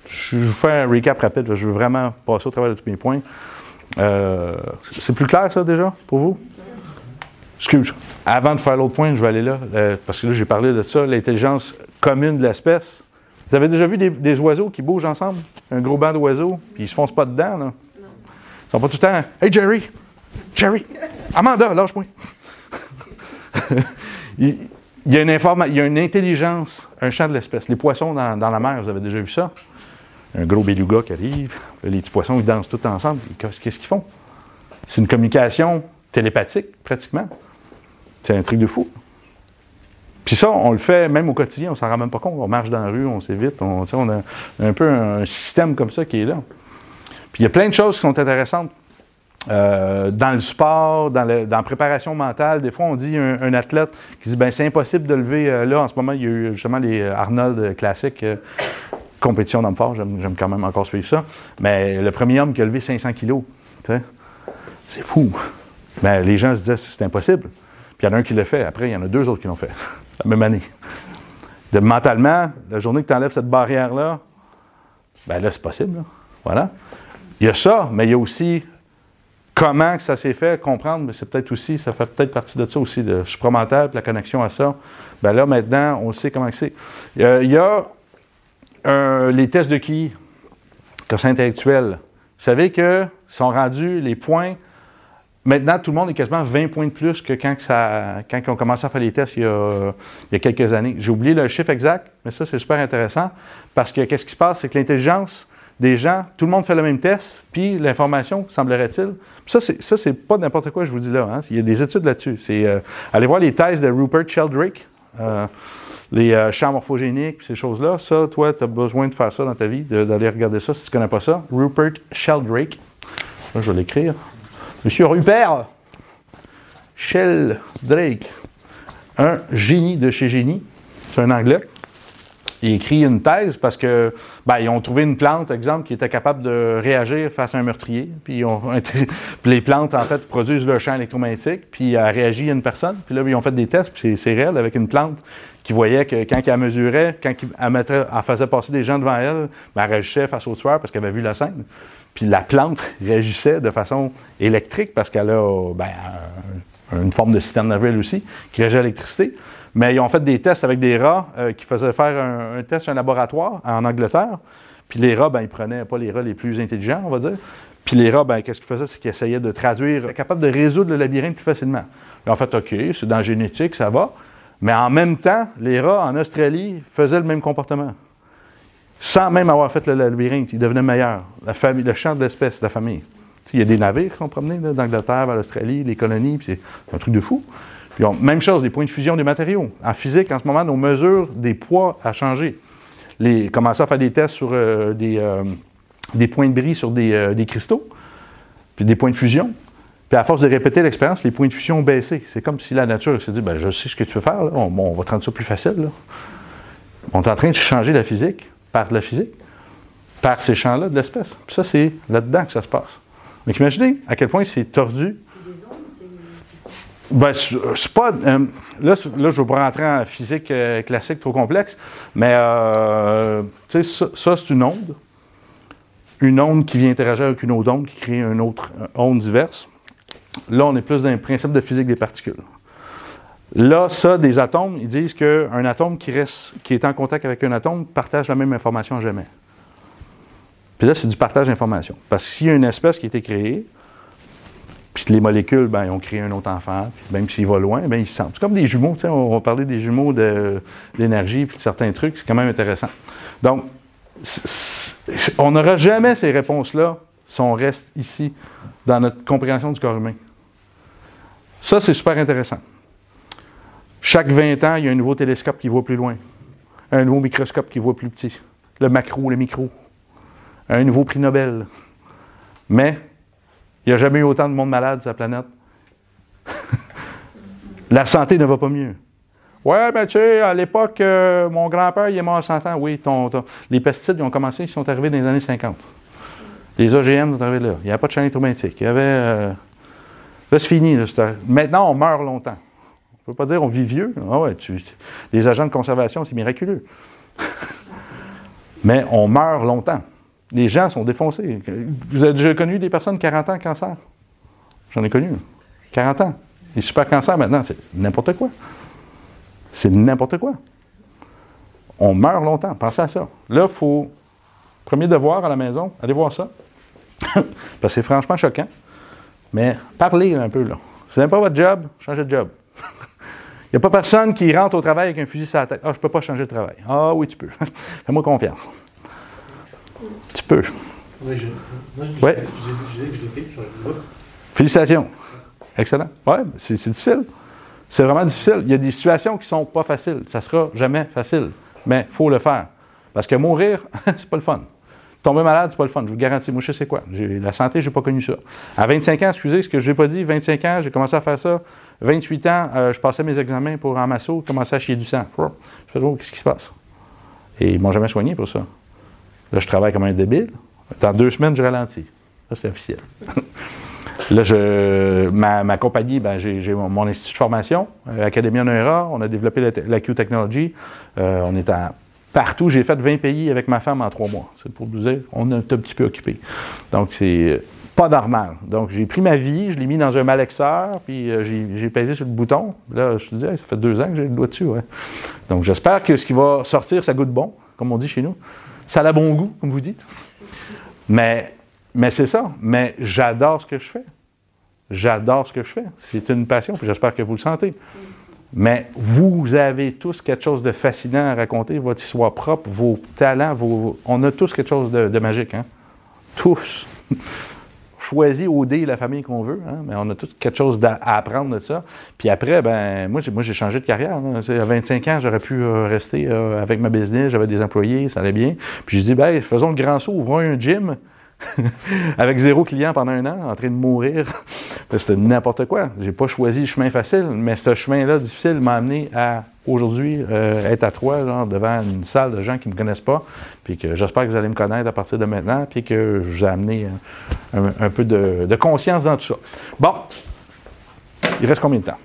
je vous fais un recap rapide. Je veux vraiment passer au travers de tous mes points. C'est plus clair ça déjà pour vous? Excuse, avant de faire l'autre point, je vais aller là, parce que là j'ai parlé de ça, l'intelligence commune de l'espèce. Vous avez déjà vu des oiseaux qui bougent ensemble? Un gros banc d'oiseaux, puis ils se foncent pas dedans, là? Ils sont pas tout le temps « Hey Jerry! Jerry! Amanda, lâche-moi! » il y a une intelligence, un champ de l'espèce. Les poissons dans la mer, vous avez déjà vu ça? Un gros beluga qui arrive, les petits poissons ils dansent tous ensemble. Qu'est-ce qu'ils font? C'est une communication télépathique, pratiquement. C'est un truc de fou. Puis ça, on le fait même au quotidien, on ne s'en rend même pas compte. On marche dans la rue, on s'évite, on a un peu un système comme ça qui est là. Puis il y a plein de choses qui sont intéressantes. Dans le sport, dans la préparation mentale, des fois on dit un athlète qui dit ben c'est impossible de lever là en ce moment il y a eu justement les Arnold classiques compétition d'homme fort, j'aime quand même encore suivre ça, mais le premier homme qui a levé 500 kilos, c'est fou. Mais les gens se disaient c'est impossible. Puis il y en a un qui l'a fait, après il y en a deux autres qui l'ont fait la même année. Mentalement, la journée que tu enlèves cette barrière-là, ben là c'est possible. Là. Voilà. Il y a ça, mais il y a aussi comment que ça s'est fait, comprendre, mais c'est peut-être aussi, ça fait peut-être partie de ça aussi, le supramental, la connexion à ça. Bien là, maintenant, on sait comment que c'est. Il y a les tests de QI, quotient intellectuel. Vous savez qu'ils sont rendus les points. Maintenant, tout le monde est quasiment 20 points de plus que quand on commençait à faire les tests il y a quelques années. J'ai oublié le chiffre exact, mais ça, c'est super intéressant parce que qu'est-ce qui se passe, c'est que l'intelligence des gens, tout le monde fait le même test, puis l'information, semblerait-il. Ça, c'est pas n'importe quoi, je vous dis là. Hein. Il y a des études là-dessus. Allez voir les thèses de Rupert Sheldrake, les champs morphogéniques, puis ces choses-là. Ça, toi, tu as besoin de faire ça dans ta vie, d'aller regarder ça si tu ne connais pas ça. Rupert Sheldrake. Là, je vais l'écrire. Monsieur Rupert Sheldrake, un génie de chez génie. C'est un Anglais. Il écrit une thèse parce que ils ont trouvé une plante, exemple, qui était capable de réagir face à un meurtrier. Puis les plantes, en fait, produisent le champ électromagnétique, puis elle réagit à une personne. Puis là, ils ont fait des tests, puis c'est réel, avec une plante qui voyait que quand elle mesurait, quand elle faisait passer des gens devant elle, elle réagissait face au tueur parce qu'elle avait vu la scène. Puis la plante réagissait de façon électrique parce qu'elle a une forme de système nerveux aussi, qui réagit à l'électricité. Mais ils ont fait des tests avec des rats qui faisaient faire un test sur un laboratoire en Angleterre. Puis les rats, ils prenaient pas les rats les plus intelligents, on va dire. Puis les rats, qu'est-ce qu'ils faisaient? C'est qu'ils essayaient de traduire, capable de résoudre le labyrinthe plus facilement. Ils ont fait, OK, c'est dans la génétique, ça va. Mais en même temps, les rats en Australie faisaient le même comportement. Sans même avoir fait le labyrinthe, ils devenaient meilleurs. La famille, le champ de l'espèce, la famille. Il y a des navires qui sont promenés d'Angleterre vers l'Australie, les colonies, puis c'est un truc de fou. Puis même chose, les points de fusion des matériaux. En physique, en ce moment, nos mesures des poids a changé. Commencer à faire des tests sur des points de bris sur des cristaux, puis des points de fusion. Puis à force de répéter l'expérience, les points de fusion ont baissé. C'est comme si la nature s'est dit, je sais ce que tu veux faire, là. On va te rendre ça plus facile. Là. On est en train de changer la physique par la physique, par ces champs-là de l'espèce. Puis ça, c'est là-dedans que ça se passe. Donc imaginez à quel point c'est tordu. Ben, c'est pas. Là, je ne vais pas rentrer en physique classique trop complexe, mais tu sais, ça c'est une onde. Une onde qui vient interagir avec une autre onde qui crée une autre onde diverse. Là, on est plus dans le principe de physique des particules. Là, ça, des atomes, ils disent qu'un atome qui est en contact avec un atome partage la même information à jamais. Puis là, c'est du partage d'informations. Parce que s'il y a une espèce qui a été créée, puis que les molécules, ben, ils ont créé un autre enfant, puis même s'il va loin, ben, ils se sentent. C'est comme des jumeaux, tu sais, on va parler des jumeaux de l'énergie, puis de certains trucs, c'est quand même intéressant. Donc, on n'aura jamais ces réponses-là si on reste ici, dans notre compréhension du corps humain. Ça, c'est super intéressant. Chaque 20 ans, il y a un nouveau télescope qui voit plus loin, un nouveau microscope qui voit plus petit, le macro, le micro, un nouveau prix Nobel. Mais il n'y a jamais eu autant de monde malade sur la planète. La santé ne va pas mieux. Ouais, ben tu sais, à l'époque, mon grand-père, il est mort à 100 ans. Oui, les pesticides, ils ont commencé, ils sont arrivés dans les années 50. Les OGM sont arrivés là. Il n'y avait pas de chaîne électromagnétique. Il y avait... là, c'est fini. Là, maintenant, on meurt longtemps. On ne peut pas dire on vit vieux. Ah ouais, les agents de conservation, c'est miraculeux. Mais on meurt longtemps. Les gens sont défoncés. Vous avez déjà connu des personnes de 40 ans cancer? J'en ai connu. 40 ans. Les super cancers maintenant, c'est n'importe quoi. C'est n'importe quoi. On meurt longtemps. Pensez à ça. Là, il faut, premier devoir à la maison, allez voir ça. Parce que c'est franchement choquant. Mais parlez un peu, là. Si ce n'est pas votre job, changez de job. Il n'y a pas personne qui rentre au travail avec un fusil sur la tête. Ah, je ne peux pas changer de travail. Ah oui, tu peux. Fais-moi confiance. Tu peux. Oui, Ouais. je l'ai fait. Félicitations. Excellent. Oui, c'est difficile. C'est vraiment difficile. Il y a des situations qui ne sont pas faciles. Ça ne sera jamais facile. Mais il faut le faire. Parce que mourir, c'est pas le fun. Tomber malade, c'est pas le fun. Je vous garantis. Moi, je sais quoi. La santé, je n'ai pas connu ça. À 25 ans, excusez, ce que je n'ai pas dit, 25 ans, j'ai commencé à faire ça. 28 ans, je passais mes examens pour en masso, commençais à chier du sang. Je fais, oh, qu'est-ce qui se passe? Et ils ne m'ont jamais soigné pour ça. Là, je travaille comme un débile. Dans 2 semaines, je ralentis. Ça, c'est officiel. Là, ma compagnie, ben, j'ai mon institut de formation, Academia Neura. On a développé la Q-Technology. On est partout. J'ai fait 20 pays avec ma femme en 3 mois. C'est pour vous dire, on est un petit peu occupé. Donc, c'est pas normal. Donc, j'ai pris ma vie, je l'ai mis dans un malaxeur, puis j'ai pesé sur le bouton. Là, je te dis, hey, ça fait 2 ans que j'ai le doigt dessus. Ouais. Donc, j'espère que ce qui va sortir, ça goûte bon, comme on dit chez nous. Ça a bon goût, comme vous dites. Mais c'est ça. Mais j'adore ce que je fais. J'adore ce que je fais. C'est une passion, puis j'espère que vous le sentez. Mais vous avez tous quelque chose de fascinant à raconter, votre histoire propre, vos talents, on a tous quelque chose de magique. Hein? Tous. Choisi au dé la famille qu'on veut, hein? Mais on a tous quelque chose à apprendre de ça. Puis après, ben moi j'ai changé de carrière. Hein? À 25 ans, j'aurais pu rester avec ma business, j'avais des employés, ça allait bien. Puis j'ai dit, ben faisons le grand saut, ouvrons un gym. Avec 0 client pendant 1 an, en train de mourir. C'était n'importe quoi. J'ai pas choisi le chemin facile, mais ce chemin-là difficile m'a amené à, aujourd'hui, être à 3, genre, devant une salle de gens qui ne me connaissent pas, puis que j'espère que vous allez me connaître à partir de maintenant, puis que je vous ai amené un peu de conscience dans tout ça. Bon. Il reste combien de temps?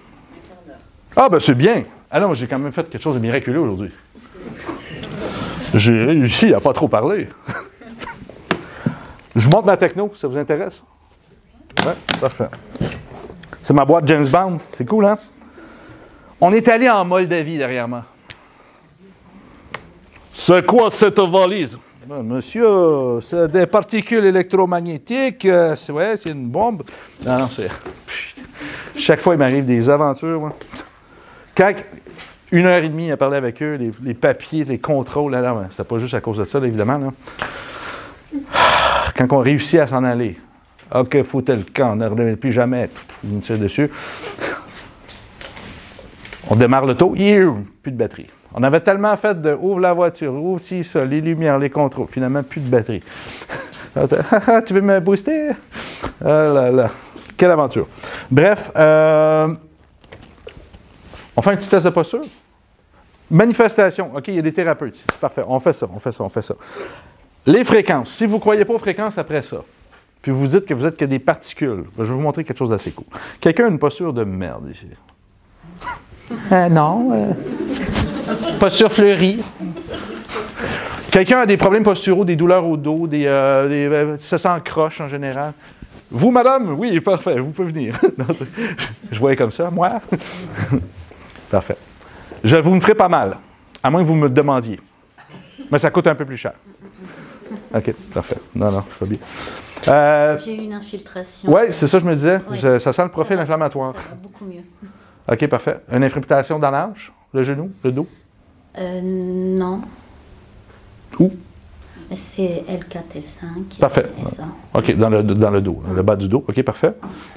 Ah, ben c'est bien. Ah non, j'ai quand même fait quelque chose de miraculeux aujourd'hui. J'ai réussi à pas trop parler. Je vous montre ma techno, ça vous intéresse? Oui, parfait. C'est ma boîte James Bond. C'est cool, hein? On est allé en Moldavie derrière moi. C'est quoi cette valise? Monsieur, c'est des particules électromagnétiques. C'est une bombe. Non, non, c'est... Chaque fois, il m'arrive des aventures, moi. Quand 1h30 à parler avec eux, les papiers, les contrôles, là, c'était pas juste à cause de ça, là, évidemment, là. Quand on réussit à s'en aller, OK, faut-il le camp, on ne remet plus jamais, on tire dessus. On démarre l'auto, plus de batterie. On avait tellement fait de ouvre la voiture, ouvre ci, ça, les lumières, les contrôles, finalement, plus de batterie. Tu veux me booster? Ah là là, quelle aventure. Bref, on fait un petit test de posture. Manifestation, OK, il y a des thérapeutes, c'est parfait, on fait ça. Les fréquences. Si vous ne croyez pas aux fréquences, après ça. puis vous dites que vous êtes que des particules. Je vais vous montrer quelque chose d'assez cool. Quelqu'un a une posture de merde ici. Non. Posture fleurie. Quelqu'un a des problèmes posturaux, des douleurs au dos, se sent croche en général. Vous, madame? Oui, parfait, vous pouvez venir. Je voyais comme ça, moi. Parfait. Vous me ferez pas mal, à moins que vous me le demandiez. Mais ça coûte un peu plus cher. OK, parfait. Non, je vais bien. J'ai eu une infiltration. Oui, c'est ça que je me disais. Oui. Ça sent le profil inflammatoire. Ça va beaucoup mieux. OK, parfait. Une infiltration dans l'ange, le genou, le dos? Non. Où? C'est L4, L5. Parfait. Et ça. OK, dans le dos, le bas du dos. OK, parfait.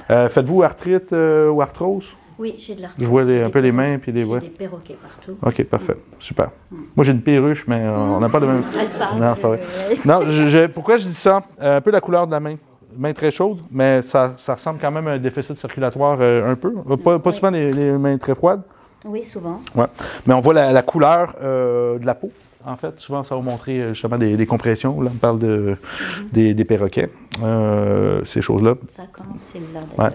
Faites-vous arthrite ou arthrose? Oui, j'ai de l'arthrose. Je vois un peu les mains puis les bras. J'ai des perroquets partout. OK, parfait. Super. Moi, j'ai une perruche, mais on n'a pas de même. Elle parle. Non, c'est pas vrai. Non, pourquoi je dis ça? Un peu la couleur de la main. Main très chaude, mais ça ressemble quand même à un déficit circulatoire un peu. Pas souvent les mains très froides. Oui, souvent. Ouais. Mais on voit la couleur de la peau. En fait, souvent, ça va montrer justement des compressions. Là, on parle des perroquets, ces choses-là. Ça commence là, d'ailleurs,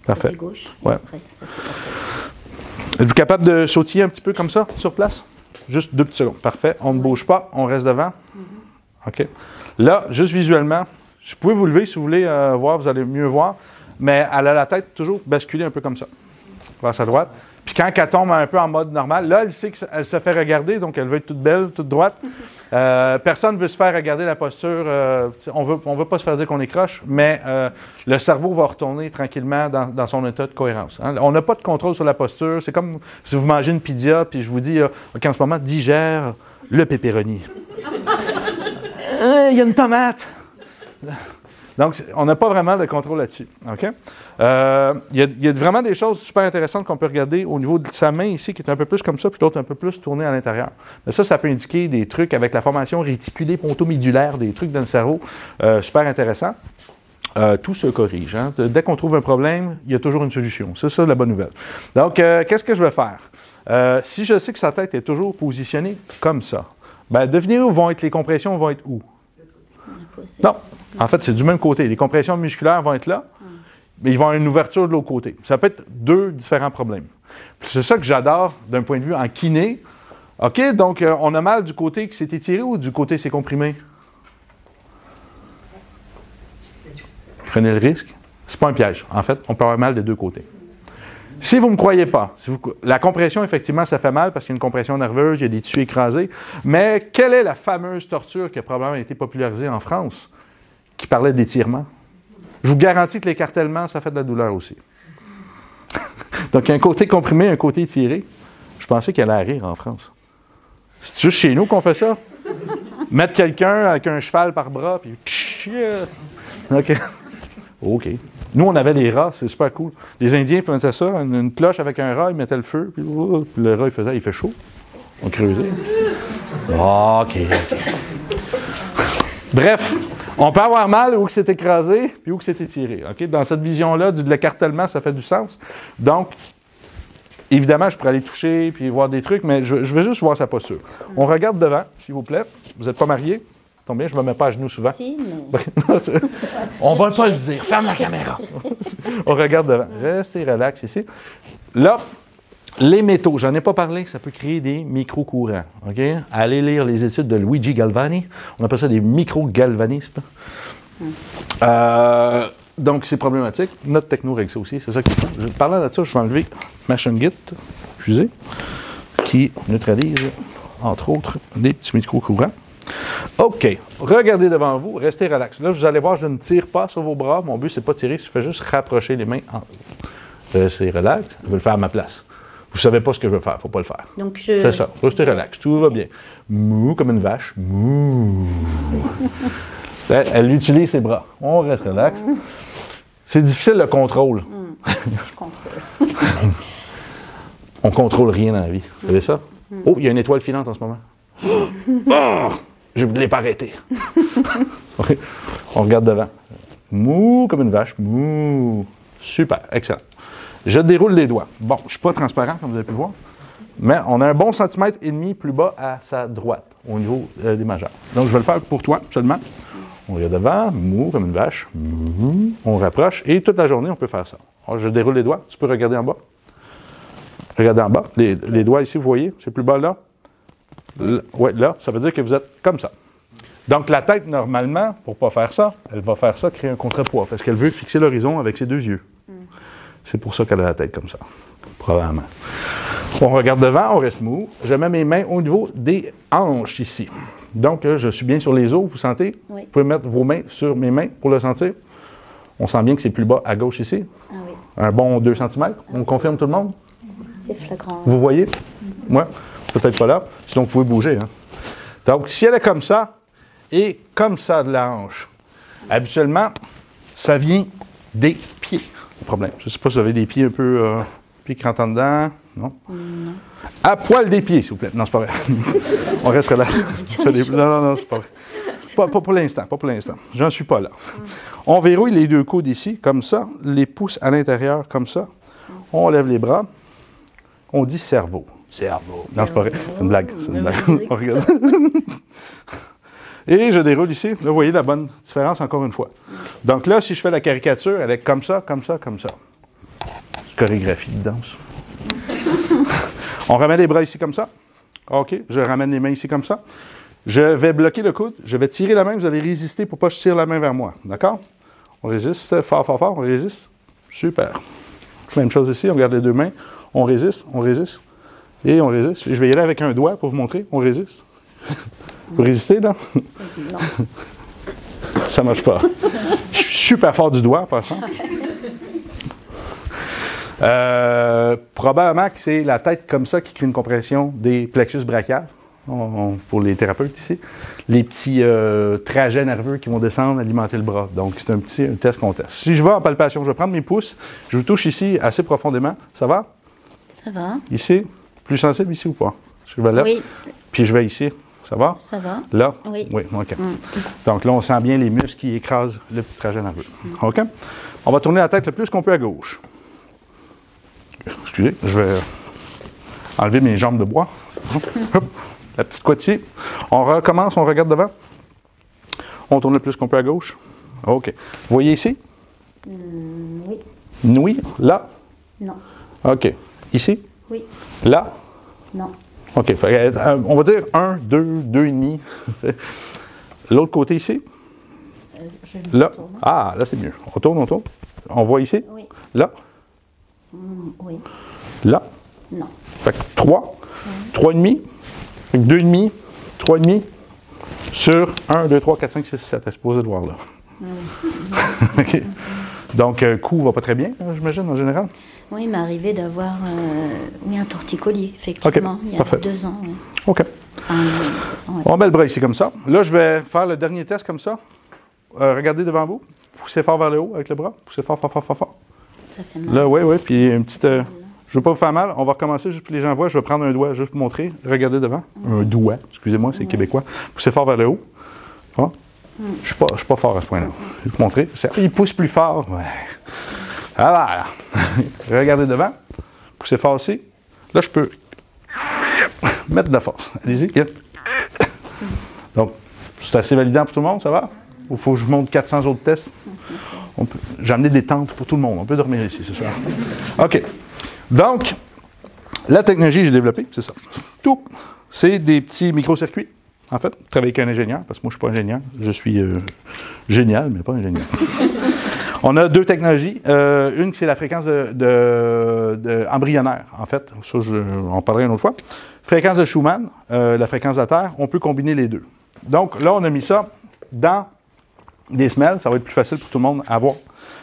Parfait. côté gauche. Ouais. Après, ça, c'est parfait. Êtes-vous capable de sautiller un petit peu comme ça, sur place? Juste 2 petites secondes. Parfait. On ne bouge pas, on reste devant. OK. Là, juste visuellement, je pouvais vous lever si vous voulez voir, vous allez mieux voir. Mais elle a la tête toujours basculée un peu comme ça, vers sa droite. Puis quand elle tombe un peu en mode normal, là, elle sait qu'elle se fait regarder, donc elle veut être toute belle, toute droite. Personne ne veut se faire regarder la posture. On veut pas se faire dire qu'on est croche, mais le cerveau va retourner tranquillement dans son état de cohérence. Hein. On n'a pas de contrôle sur la posture. C'est comme si vous mangez une pizza, puis je vous dis, OK, en ce moment, digère le pepperoni. Il y a une tomate. Donc, on n'a pas vraiment de contrôle là-dessus. OK? Il y a vraiment des choses super intéressantes qu'on peut regarder au niveau de sa main ici, qui est un peu plus comme ça, puis l'autre un peu plus tournée à l'intérieur. Mais ça peut indiquer des trucs avec la formation réticulée pontomédulaire, des trucs dans le cerveau super intéressants. Tout se corrige. Hein? Dès qu'on trouve un problème, il y a toujours une solution. C'est ça la bonne nouvelle. Donc, qu'est-ce que je vais faire? Si je sais que sa tête est toujours positionnée comme ça, bien, devinez où vont être les compressions, vont être où? Non. En fait, c'est du même côté. Les compressions musculaires vont être là, mais ils vont avoir une ouverture de l'autre côté. Ça peut être 2 différents problèmes. C'est ça que j'adore d'un point de vue en kiné. OK, donc on a mal du côté qui s'est étiré ou du côté qui s'est comprimé? Prenez le risque. C'est pas un piège. En fait, on peut avoir mal des 2 côtés. Si vous ne me croyez pas, la compression, effectivement, ça fait mal parce qu'il y a une compression nerveuse, il y a des tissus écrasés. Mais quelle est la fameuse torture qui a probablement été popularisée en France, qui parlait d'étirement? Je vous garantis que l'écartèlement, ça fait de la douleur aussi. Donc, il y a un côté comprimé, un côté étiré. Je pensais qu'il allait rire en France. C'est juste chez nous qu'on fait ça? Mettre quelqu'un avec un cheval par bras, puis... OK. OK. Nous, on avait les rats, c'est super cool. Les Indiens faisaient ça, une cloche avec un rat, ils mettaient le feu, puis le rat, il fait chaud. On creusait. OK. Bref, on peut avoir mal où c'est écrasé, puis où c'est étiré. OK? Dans cette vision-là, de l'écartèlement, ça fait du sens. Donc, évidemment, je pourrais aller toucher, puis voir des trucs, mais je vais juste voir sa posture. On regarde devant, s'il vous plaît. Vous n'êtes pas mariés? Tombe bien, je ne me mets pas à genoux souvent. Si, mais... On va pas le dire. Ferme la caméra. On regarde devant. Restez relax ici. Là, les métaux, j'en ai pas parlé, ça peut créer des micro-courants. OK? Allez lire les études de Luigi Galvani. On appelle ça des micro-galvanismes. Donc, c'est problématique. Notre techno règle ça aussi. C'est ça qui est. Parlant de ça, je vais enlever Machine Git, fusée, qui neutralise, entre autres, des petits micro-courants. OK. Regardez devant vous, restez relax. Là, vous allez voir, je ne tire pas sur vos bras. Mon but, c'est pas de tirer, je fais juste rapprocher les mains en haut. Restez relax. Je vais le faire à ma place. Vous ne savez pas ce que je veux faire, il ne faut pas le faire. C'est ça. Restez relax. Tout va bien. Mou comme une vache. Mou. Elle utilise ses bras. On reste relax. C'est difficile le contrôle. Je contrôle. On ne contrôle rien dans la vie. Vous savez ça? Oh, il y a une étoile filante en ce moment. Oh! Je ne l'ai pas arrêté. On regarde devant. Mou comme une vache. Mou. Super. Excellent. Je déroule les doigts. Bon, je ne suis pas transparent, comme vous avez pu voir, mais on a un bon centimètre et demi plus bas à sa droite, au niveau des majeurs. Donc, je vais le faire pour toi seulement. On regarde devant, mou comme une vache. On rapproche. Et toute la journée, on peut faire ça. Alors, je déroule les doigts. Tu peux regarder en bas. Regardez en bas. Les doigts ici, vous voyez, c'est plus bas là. Oui, là, ça veut dire que vous êtes comme ça. Donc, la tête, normalement, pour ne pas faire ça, elle va faire ça, créer un contrepoids, parce qu'elle veut fixer l'horizon avec ses deux yeux. C'est pour ça qu'elle a la tête comme ça, probablement. On regarde devant, on reste mou. Je mets mes mains au niveau des hanches ici. Donc, je suis bien sur les os, vous sentez? Oui. Vous pouvez mettre vos mains sur mes mains pour le sentir. On sent bien que c'est plus bas à gauche ici. Ah oui. Un bon 2 cm. On confirme tout le monde? C'est flagrant. Vous voyez? Moi, peut-être pas là. Sinon, vous pouvez bouger. Hein? Donc, si elle est comme ça, et comme ça de la hanche, habituellement, ça vient des pieds. Le problème. Je ne sais pas si vous avez des pieds un peu pieds qui rentrent en dedans. Non? Non. À poil des pieds, s'il vous plaît. Non, c'est pas vrai. On restera là. Non, c'est pas vrai. Pas pour l'instant, pas pour l'instant. J'en suis pas là. On verrouille les deux coudes ici, comme ça. Les pouces à l'intérieur, comme ça. On lève les bras. On dit cerveau. Cerveau. Non, c'est pas vrai. C'est une blague. C'est une blague. On regarde. Et je déroule ici. Là, vous voyez la bonne différence encore une fois. Donc là, si je fais la caricature, elle est comme ça, comme ça, comme ça. C'est chorégraphie de danse. On ramène les bras ici comme ça. OK. Je ramène les mains ici comme ça. Je vais bloquer le coude. Je vais tirer la main. Vous allez résister pour pas que je tire la main vers moi. D'accord? On résiste fort, fort, fort. On résiste. Super. Même chose ici. On regarde les deux mains. On résiste. On résiste. Et on résiste. Je vais y aller avec un doigt pour vous montrer. On résiste. Vous résistez, là? Non. Ça marche pas. Je suis super fort du doigt, en passant. Probablement que c'est la tête comme ça qui crée une compression des plexus brachiales, pour les thérapeutes ici. Les petits trajets nerveux qui vont descendre, alimenter le bras. Donc, c'est un test qu'on teste. Si je vais en palpation, je vais prendre mes pouces, je vous touche ici assez profondément. Ça va? Ça va. Ici? Plus sensible ici ou pas? Je vais là. Oui. Puis je vais ici. Ça va? Ça va. Là? Oui. Oui, OK. Donc là, on sent bien les muscles qui écrasent le petit trajet nerveux. OK? On va tourner la tête le plus qu'on peut à gauche. Excusez, je vais enlever mes jambes de bois. Hop, la petite couette. On recommence, on regarde devant. On tourne le plus qu'on peut à gauche. OK. Vous voyez ici? Oui. Oui. Là? Non. OK. Ici? Oui. Là? Non. OK. On va dire 1, 2, 2,5. L'autre côté ici? Je me Là? retourne. Ah, là, c'est mieux. On tourne, on tourne. On voit ici? Oui. Là? Oui. Là? Non. Fait que 3, 3,5, fait que 2,5, 3,5 sur 1, 2, 3, 4, 5, 6, 7. Elle se supposée de voir là. OK. Donc, cou va pas très bien, j'imagine, en général? Oui, il m'est arrivé d'avoir un torticolis, effectivement, OK, il y a parfait. 2 ans. Oui. OK. Enfin, 2 ans, ouais. On met le bras ici comme ça. Là, je vais faire le dernier test comme ça. Regardez devant vous. Poussez fort vers le haut avec le bras. Poussez fort, fort, fort, fort, fort. Ça fait mal. Là, oui. Puis une petite... je ne veux pas vous faire mal. On va recommencer juste pour que les gens voient. Je vais prendre un doigt juste pour montrer. Regardez devant. Un doigt. Excusez-moi, c'est québécois. Poussez fort vers le haut. Ah. Je ne suis pas fort à ce point-là. Je vais vous montrer. Il pousse plus fort. Ouais. Ah, voilà. Regardez devant. Poussez fort aussi. Là, je peux mettre de la force. Allez-y. Donc, c'est assez validant pour tout le monde, ça va? Ou faut que je monte 400 autres tests? J'ai amené des tentes pour tout le monde. On peut dormir ici ce soir. OK. Donc, la technologie que j'ai développée, c'est ça. Tout. C'est des petits microcircuits. En fait, je travaille avec un ingénieur, parce que moi, je ne suis pas ingénieur. Je suis génial, mais pas ingénieur. On a 2 technologies. Une, c'est la fréquence embryonnaire, en fait. Ça, on parlera une autre fois. Fréquence de Schumann, la fréquence de la Terre, on peut combiner les deux. Donc, là, on a mis ça dans des semelles. Ça va être plus facile pour tout le monde à voir.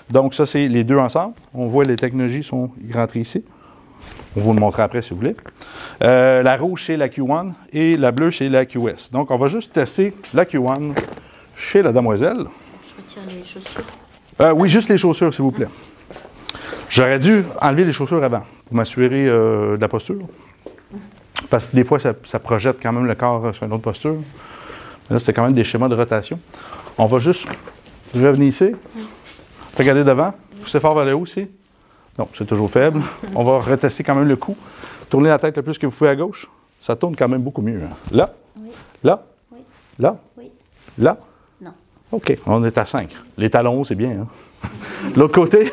Donc, ça, c'est les deux ensemble. On voit les technologies sont rentrées ici. On vous le montrera après si vous voulez. La rouge, c'est la Q1 et la bleue, c'est la QS. Donc, on va juste tester la Q1 chez la demoiselle. Je retire les chaussures. Oui, juste les chaussures, s'il vous plaît. J'aurais dû enlever les chaussures avant pour m'assurer de la posture. Parce que des fois, ça projette quand même le corps sur une autre posture. Mais là, c'est quand même des schémas de rotation. On va juste revenir ici. Regardez devant. Poussez fort vers le haut ici. Non, c'est toujours faible. On va retester quand même le cou. Tournez la tête le plus que vous pouvez à gauche. Ça tourne quand même beaucoup mieux. Hein. Là. Oui. Là. Oui. Là. Oui. Là. Non. OK, on est à 5. Les talons hauts, c'est bien. Hein? L'autre côté,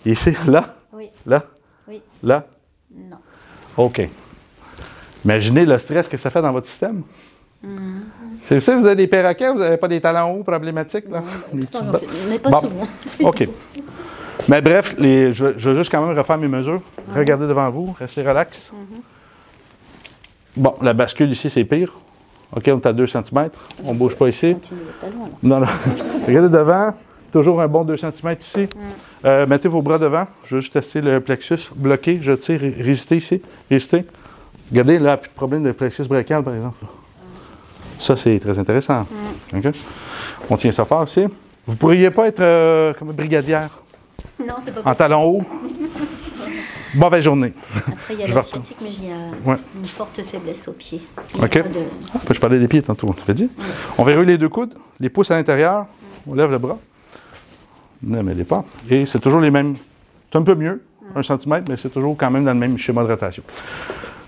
ici, là, Oui. là, Oui. là. Non. OK. Imaginez le stress que ça fait dans votre système. C'est ça, vous avez des perroquets, vous n'avez pas des talons hauts problématiques, là? Des petites bottes? Mais pas Bon. souvent. OK. Mais bref, je vais juste quand même refaire mes mesures. Regardez devant vous, restez relax. Bon, la bascule ici, c'est pire. OK, on est à 2 cm. On ne bouge pas ici. Continue le talon, alors. Non, non. Regardez devant. Toujours un bon 2 cm ici. Mettez vos bras devant. Je vais juste tester le plexus. Bloqué, je tire. Résistez ici. Résistez. Regardez, là, plus de problème de plexus brachial, par exemple. Ça, c'est très intéressant. OK? On tient ça fort ici. Vous ne pourriez pas être comme brigadière, Non, c'est pas en possible. talons hauts. Mauvaise journée. Après, il y a Je l'asiatique, mais j'ai Ouais. une forte faiblesse aux pieds. OK. Je parlais des pieds tantôt, on te l'avait dit. On verrouille les deux coudes, les pouces à l'intérieur, on lève le bras. Ne mêlez pas. Et c'est toujours les mêmes. C'est un peu mieux, 1 cm, mais c'est toujours quand même dans le même schéma de rotation.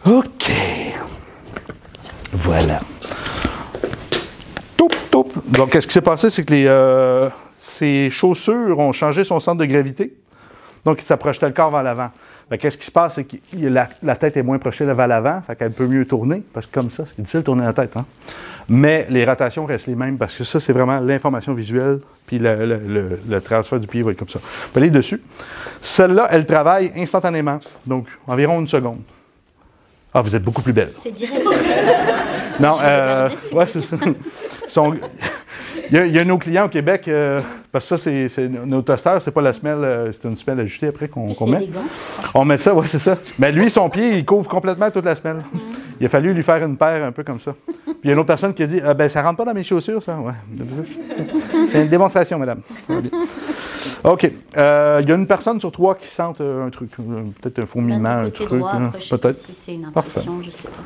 OK. Voilà. Toup, toup. Donc, qu'est-ce qui s'est passé? C'est que ces chaussures ont changé son centre de gravité. Donc, ça projetait le corps vers l'avant. Qu'est-ce qui se passe? C'est que la tête est moins projetée vers l'avant, fait qu'elle peut mieux tourner, parce que comme ça, c'est difficile de tourner la tête. Hein? Mais les rotations restent les mêmes, parce que ça, c'est vraiment l'information visuelle, puis le transfert du pied va être comme ça. On peut aller dessus. Celle-là, elle travaille instantanément, donc environ 1 seconde. Ah, vous êtes beaucoup plus belle. C'est direct. Non, regarder, c'est ouais, c'est ça. Il y a nos clients au Québec, parce que ça, c'est nos tosteurs, c'est pas la semelle, c'est une semelle ajustée après qu'on C'est met. élégant. On met ça, oui, c'est ça. Mais lui, son pied, il couvre complètement toute la semelle. Il a fallu lui faire une paire un peu comme ça. Puis il y a une autre personne qui a dit, ben ça rentre pas dans mes chaussures, ça. Ouais. C'est une démonstration, madame. Ça va bien. OK. Il y a une personne sur 3 qui sent un truc, peut-être un fourmillement, un Côté truc. droit, après, je sais pas Peut-être. si c'est une Parfait. impression, je sais pas.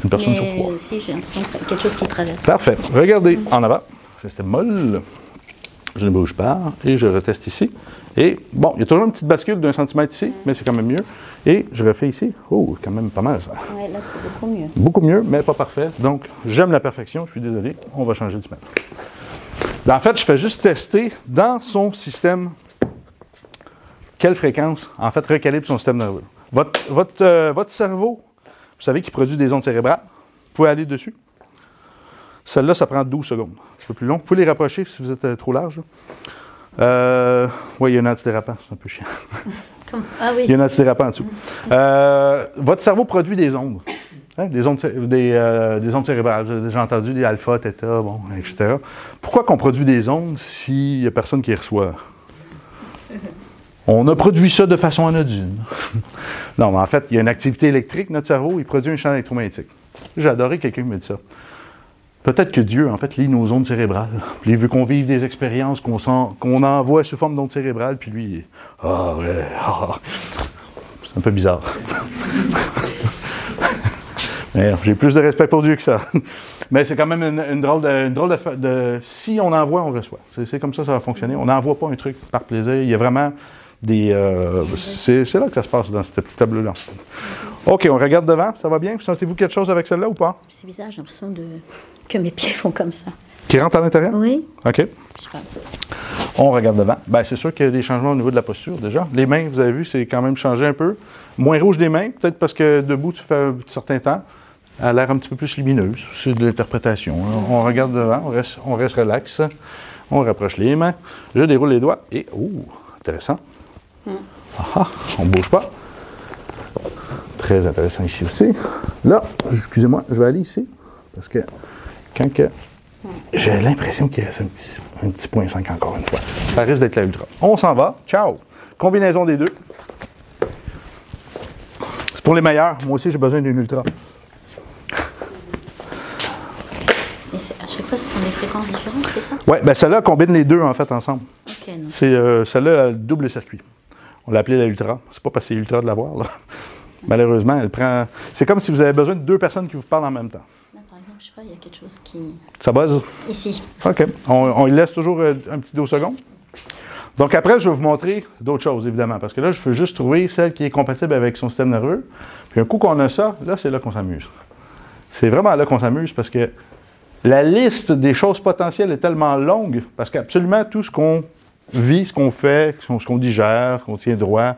Une personne sur 3. Mais si, j'ai l'impression que c'est quelque chose qui traverse. Parfait. Regardez en avant. Restez molle. Je ne bouge pas. Et je reteste ici. Et bon, il y a toujours une petite bascule d'1 centimètre ici, mais c'est quand même mieux. Et je refais ici. Oh, quand même pas mal ça. Oui, là, c'est beaucoup mieux. Beaucoup mieux, mais pas parfait. Donc, j'aime la perfection. Je suis désolé. On va changer de semaine. En fait, je fais juste tester dans son système quelle fréquence, en fait, recalibre son système nerveux. Votre cerveau, vous savez qu'il produit des ondes cérébrales. Vous pouvez aller dessus. Celle-là, ça prend 12 secondes. Un petit peu plus long. Vous pouvez les rapprocher si vous êtes trop large. Oui, il y a un antidérapant. C'est un peu chiant. Ah oui. Il y a un antidérapant en dessous. Votre cerveau produit des ondes. Hein, des ondes cérébrales. J'ai entendu des alpha, theta, bon, etc. Pourquoi qu'on produit des ondes s'il n'y a personne qui les reçoit? On a produit ça de façon anodine. Non, mais en fait, il y a une activité électrique, notre cerveau, il produit un champ électromagnétique. J'ai adoré quelqu'un qui me dit ça. Peut-être que Dieu, en fait, lit nos ondes cérébrales. Puis il veut qu'on vive des expériences qu'on envoie sous forme d'ondes cérébrales, puis lui, il est, ah ouais, ah. C'est un peu bizarre. Mais j'ai plus de respect pour Dieu que ça. Mais c'est quand même une drôle de... Si on envoie, on reçoit. C'est comme ça va fonctionner. On n'envoie pas un truc par plaisir. Il y a vraiment des... c'est là que ça se passe dans ce petit tableau-là. OK, on regarde devant. Ça va bien? Sentez-vous quelque chose avec celle-là ou pas? C'est bizarre, j'ai l'impression que mes pieds font comme ça. Qui rentre à l'intérieur? Oui. OK. Je sais pas. On regarde devant. Bien, c'est sûr qu'il y a des changements au niveau de la posture, déjà. Les mains, vous avez vu, c'est quand même changé un peu. Moins rouge des mains, peut-être parce que debout, tu fais un certain temps. Elle a l'air un petit peu plus lumineuse. C'est de l'interprétation. On regarde devant, on reste relax. On rapproche les mains. Je déroule les doigts et... Oh, intéressant. Ah, on ne bouge pas. Très intéressant ici aussi. Là, excusez-moi, je vais aller ici. Parce que quand que... J'ai l'impression qu'il reste un petit point 5 encore une fois. Ça risque d'être la ultra. On s'en va. Ciao. Combinaison des deux. C'est pour les meilleurs. Moi aussi, j'ai besoin d'une ultra. Mais à chaque fois, ce sont des fréquences différentes, c'est ça? Oui, bien celle-là combine les deux, en fait, ensemble. Ok, non. C'est celle-là a le double circuit. On l'a appelée la ultra. C'est pas parce que c'est ultra de l'avoir, là. Malheureusement, elle prend... C'est comme si vous avez besoin de 2 personnes qui vous parlent en même temps. Là, par exemple, je sais pas, il y a quelque chose qui... Ça buzz? Ici. OK. On y laisse toujours un petit 2 secondes. Donc après, je vais vous montrer d'autres choses, évidemment, parce que là, je veux juste trouver celle qui est compatible avec son système nerveux. Puis un coup qu'on a ça, là, c'est là qu'on s'amuse. C'est vraiment là qu'on s'amuse parce que La liste des choses potentielles est tellement longue parce qu'absolument tout ce qu'on vit, ce qu'on fait, ce qu'on digère, qu'on tient droit,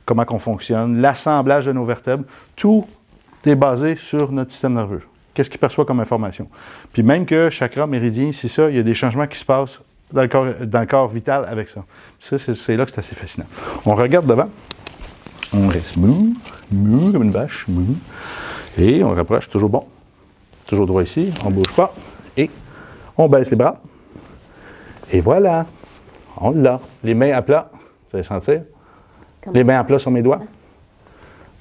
comment on fonctionne, l'assemblage de nos vertèbres, tout est basé sur notre système nerveux. Qu'est-ce qu'il perçoit comme information? Puis même que chakra, méridien, c'est ça, il y a des changements qui se passent dans le corps vital avec ça. Ça, c'est là que c'est assez fascinant. On regarde devant. On reste mou comme une vache, mou. Et on rapproche, toujours bon. Toujours droit ici, on ne bouge pas. Et on baisse les bras. Et voilà, on l'a. Les mains à plat, vous allez sentir. Comme les mains à plat sur mes doigts.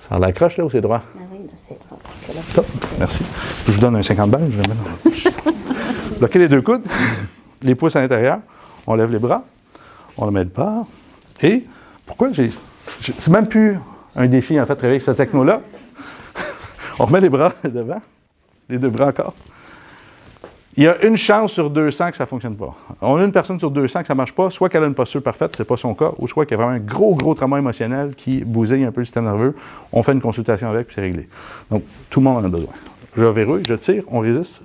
Ça l'accroche là ou c'est droit? Ah oui, là c'est droit. Top, merci. Je vous donne un 50 balles, je vais le mettre dans la poche. Bloquez les deux coudes, les pouces à l'intérieur, on lève les bras, on le met de part. Et pourquoi c'est même plus un défi en fait, de travailler avec cette techno-là. On remet les bras devant, les deux bras encore. Il y a une chance sur 200 que ça ne fonctionne pas. On a une personne sur 200 que ça ne marche pas, soit qu'elle a une posture parfaite, ce n'est pas son cas, ou soit qu'il y a vraiment un gros trauma émotionnel qui bousille un peu le système nerveux. On fait une consultation avec, puis c'est réglé. Donc, tout le monde en a besoin. Je verrouille, je tire, on résiste.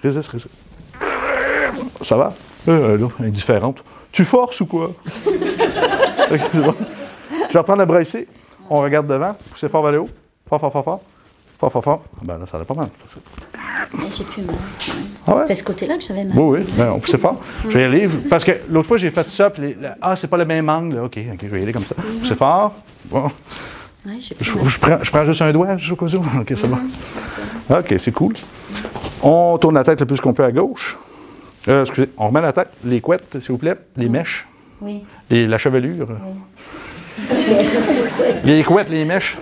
Ça va? Là, indifférente. Tu forces ou quoi? Okay, c'est bon. Je vais reprendre le bras ici. On regarde devant, poussez fort vers le haut. Fort. Ben là, ça va pas mal. J'ai plus mal. Ah ouais? C'est ce côté-là que j'avais mal. Oui, ben, on poussait fort. Je vais y aller. Parce que l'autre fois, j'ai fait ça. Puis c'est pas le même angle. OK, je vais y aller comme ça. Poussez fort. Bon. Ouais, je prends juste un doigt, juste au cas où. OK, c'est bon. OK, c'est cool. On tourne la tête le plus qu'on peut à gauche. Excusez, on remet la tête. Les couettes, s'il vous plaît. Les mèches. Oui. La chevelure. Oui. Les couettes, les mèches.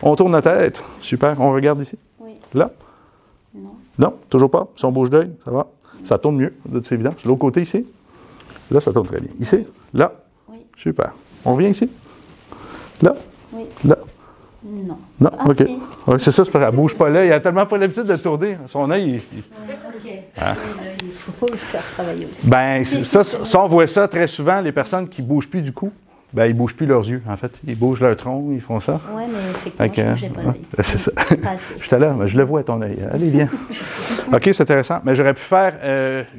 On tourne la tête. Super. On regarde ici. Oui. Là. Non. Non, toujours pas. Si on bouge d'œil, ça va. Ça tourne mieux, de toute évidence. L'autre côté ici. Là, ça tourne très bien. Ici. Là. Oui. Super. On revient ici. Là. Oui. Là. Non. Non, Ah, OK. Ouais, c'est ça, c'est parce qu'elle ne bouge pas là. Il n'a tellement pas l'habitude de tourner. Son œil, OK. Hein? Oui, il faut le faire travailler aussi. Ben, ça, on voit ça très souvent. Les personnes qui ne bougent plus du cou, ben, ils ne bougent plus leurs yeux, en fait. Ils bougent leur tronc, ils font ça. Oui, mais effectivement, je ne bougeais pas l'œil. C'est ça. Pas assez. J'étais là, mais je le vois à ton œil. Allez, viens. OK, c'est intéressant. Mais j'aurais pu faire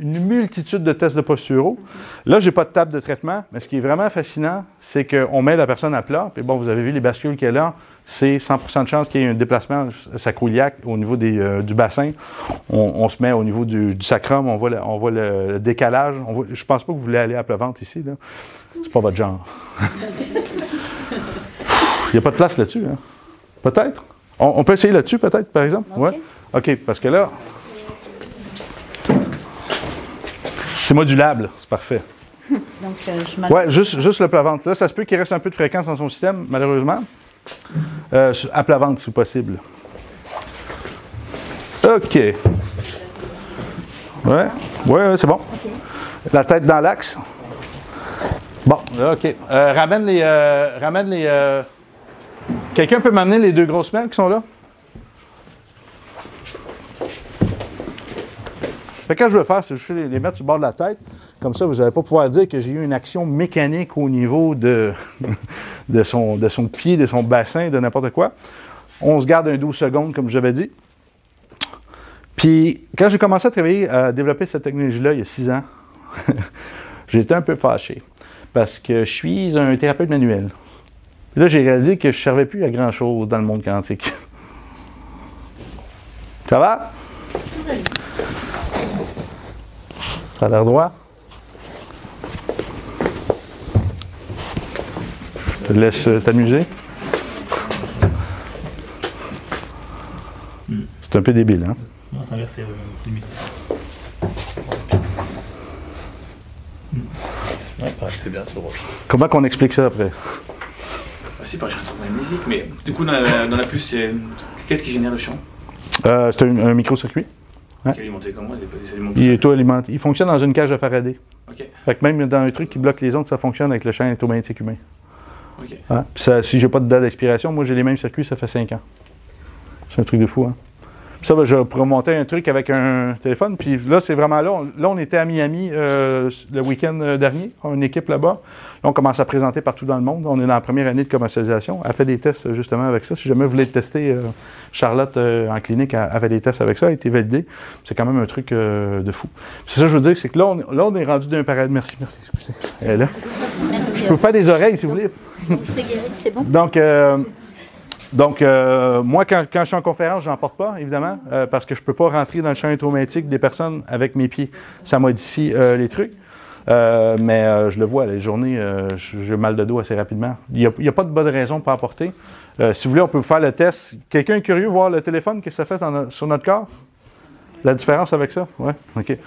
une multitude de tests de posturaux. Là, je n'ai pas de table de traitement, mais ce qui est vraiment fascinant, c'est qu'on met la personne à plat. Puis bon, vous avez vu les bascules qu'il y a là. C'est 100% de chance qu'il y ait un déplacement sacroiliaque au niveau du bassin. On se met au niveau du sacrum, on voit le décalage. Je ne pense pas que vous voulez aller à plat ventre ici. C'est pas votre genre. Il n'y a pas de place là-dessus. Hein? Peut-être. On peut essayer là-dessus, peut-être, par exemple? OK. Ouais. OK, parce que là, c'est modulable. C'est parfait. Donc, Oui, juste le plat ventre. Là, ça se peut qu'il reste un peu de fréquence dans son système, malheureusement. À plat ventre, si possible. OK. Ouais, c'est bon. OK. La tête dans l'axe. Bon, OK. Ramène les... Quelqu'un peut m'amener les deux grosses semelles qui sont là? Fait que ce que je veux faire, c'est juste les mettre sur le bord de la tête. Comme ça, vous n'allez pas pouvoir dire que j'ai eu une action mécanique au niveau de son pied, de son bassin, de n'importe quoi. On se garde un 12 secondes, comme j'avais dit. Puis, quand j'ai commencé à travailler, à développer cette technologie-là, il y a 6 ans, j'ai été un peu fâché. Parce que je suis un thérapeute manuel. Puis là, j'ai réalisé que je ne servais plus à grand-chose dans le monde quantique. Ça va? Ça a l'air droit? Je te laisse t'amuser. C'est un peu débile, hein? Non, c'est inversé, limite. Ouais, pareil, c'est bien, c'est drôle. Comment qu'on explique ça après? Aussi, pareil, je suis un magnésique, mais du coup, dans la puce, qu'est-ce qui génère le champ? C'est un micro-circuit. Qui est alimenté comment? C'est alimenté Il est auto-alimenté. Il fonctionne dans une cage de Faraday. OK. Fait que même dans un truc qui bloque les ondes, ça fonctionne avec le champ électromagnétique humain. OK. Hein? Puis ça, si j'ai pas de date d'expiration, moi j'ai les mêmes circuits, ça fait 5 ans. C'est un truc de fou, hein? Ça, ben, je pourrais monter un truc avec un téléphone. Puis là, c'est vraiment là. Là, on était à Miami le week-end dernier. On a une équipe là-bas. Là, on commence à présenter partout dans le monde. On est dans la première année de commercialisation. Elle fait des tests justement avec ça. Si jamais vous voulez tester, Charlotte en clinique a fait des tests avec ça. Elle a été validée. C'est quand même un truc de fou. C'est ça que je veux dire, c'est que là, on est rendu d'un paradis. Merci, excusez. Elle est là. Merci. Je peux vous faire des oreilles si vous voulez. C'est guéri, c'est bon. Donc, moi, quand je suis en conférence, je n'en porte pas, évidemment, parce que je ne peux pas rentrer dans le champ électromagnétique des personnes avec mes pieds. Ça modifie les trucs. Mais je le vois, les journées, j'ai mal de dos assez rapidement. Il n'y a pas de bonne raison pour en porter. Si vous voulez, on peut vous faire le test. Quelqu'un est curieux de voir le téléphone, qu'est-ce que ça fait sur notre corps? La différence avec ça? Oui, OK.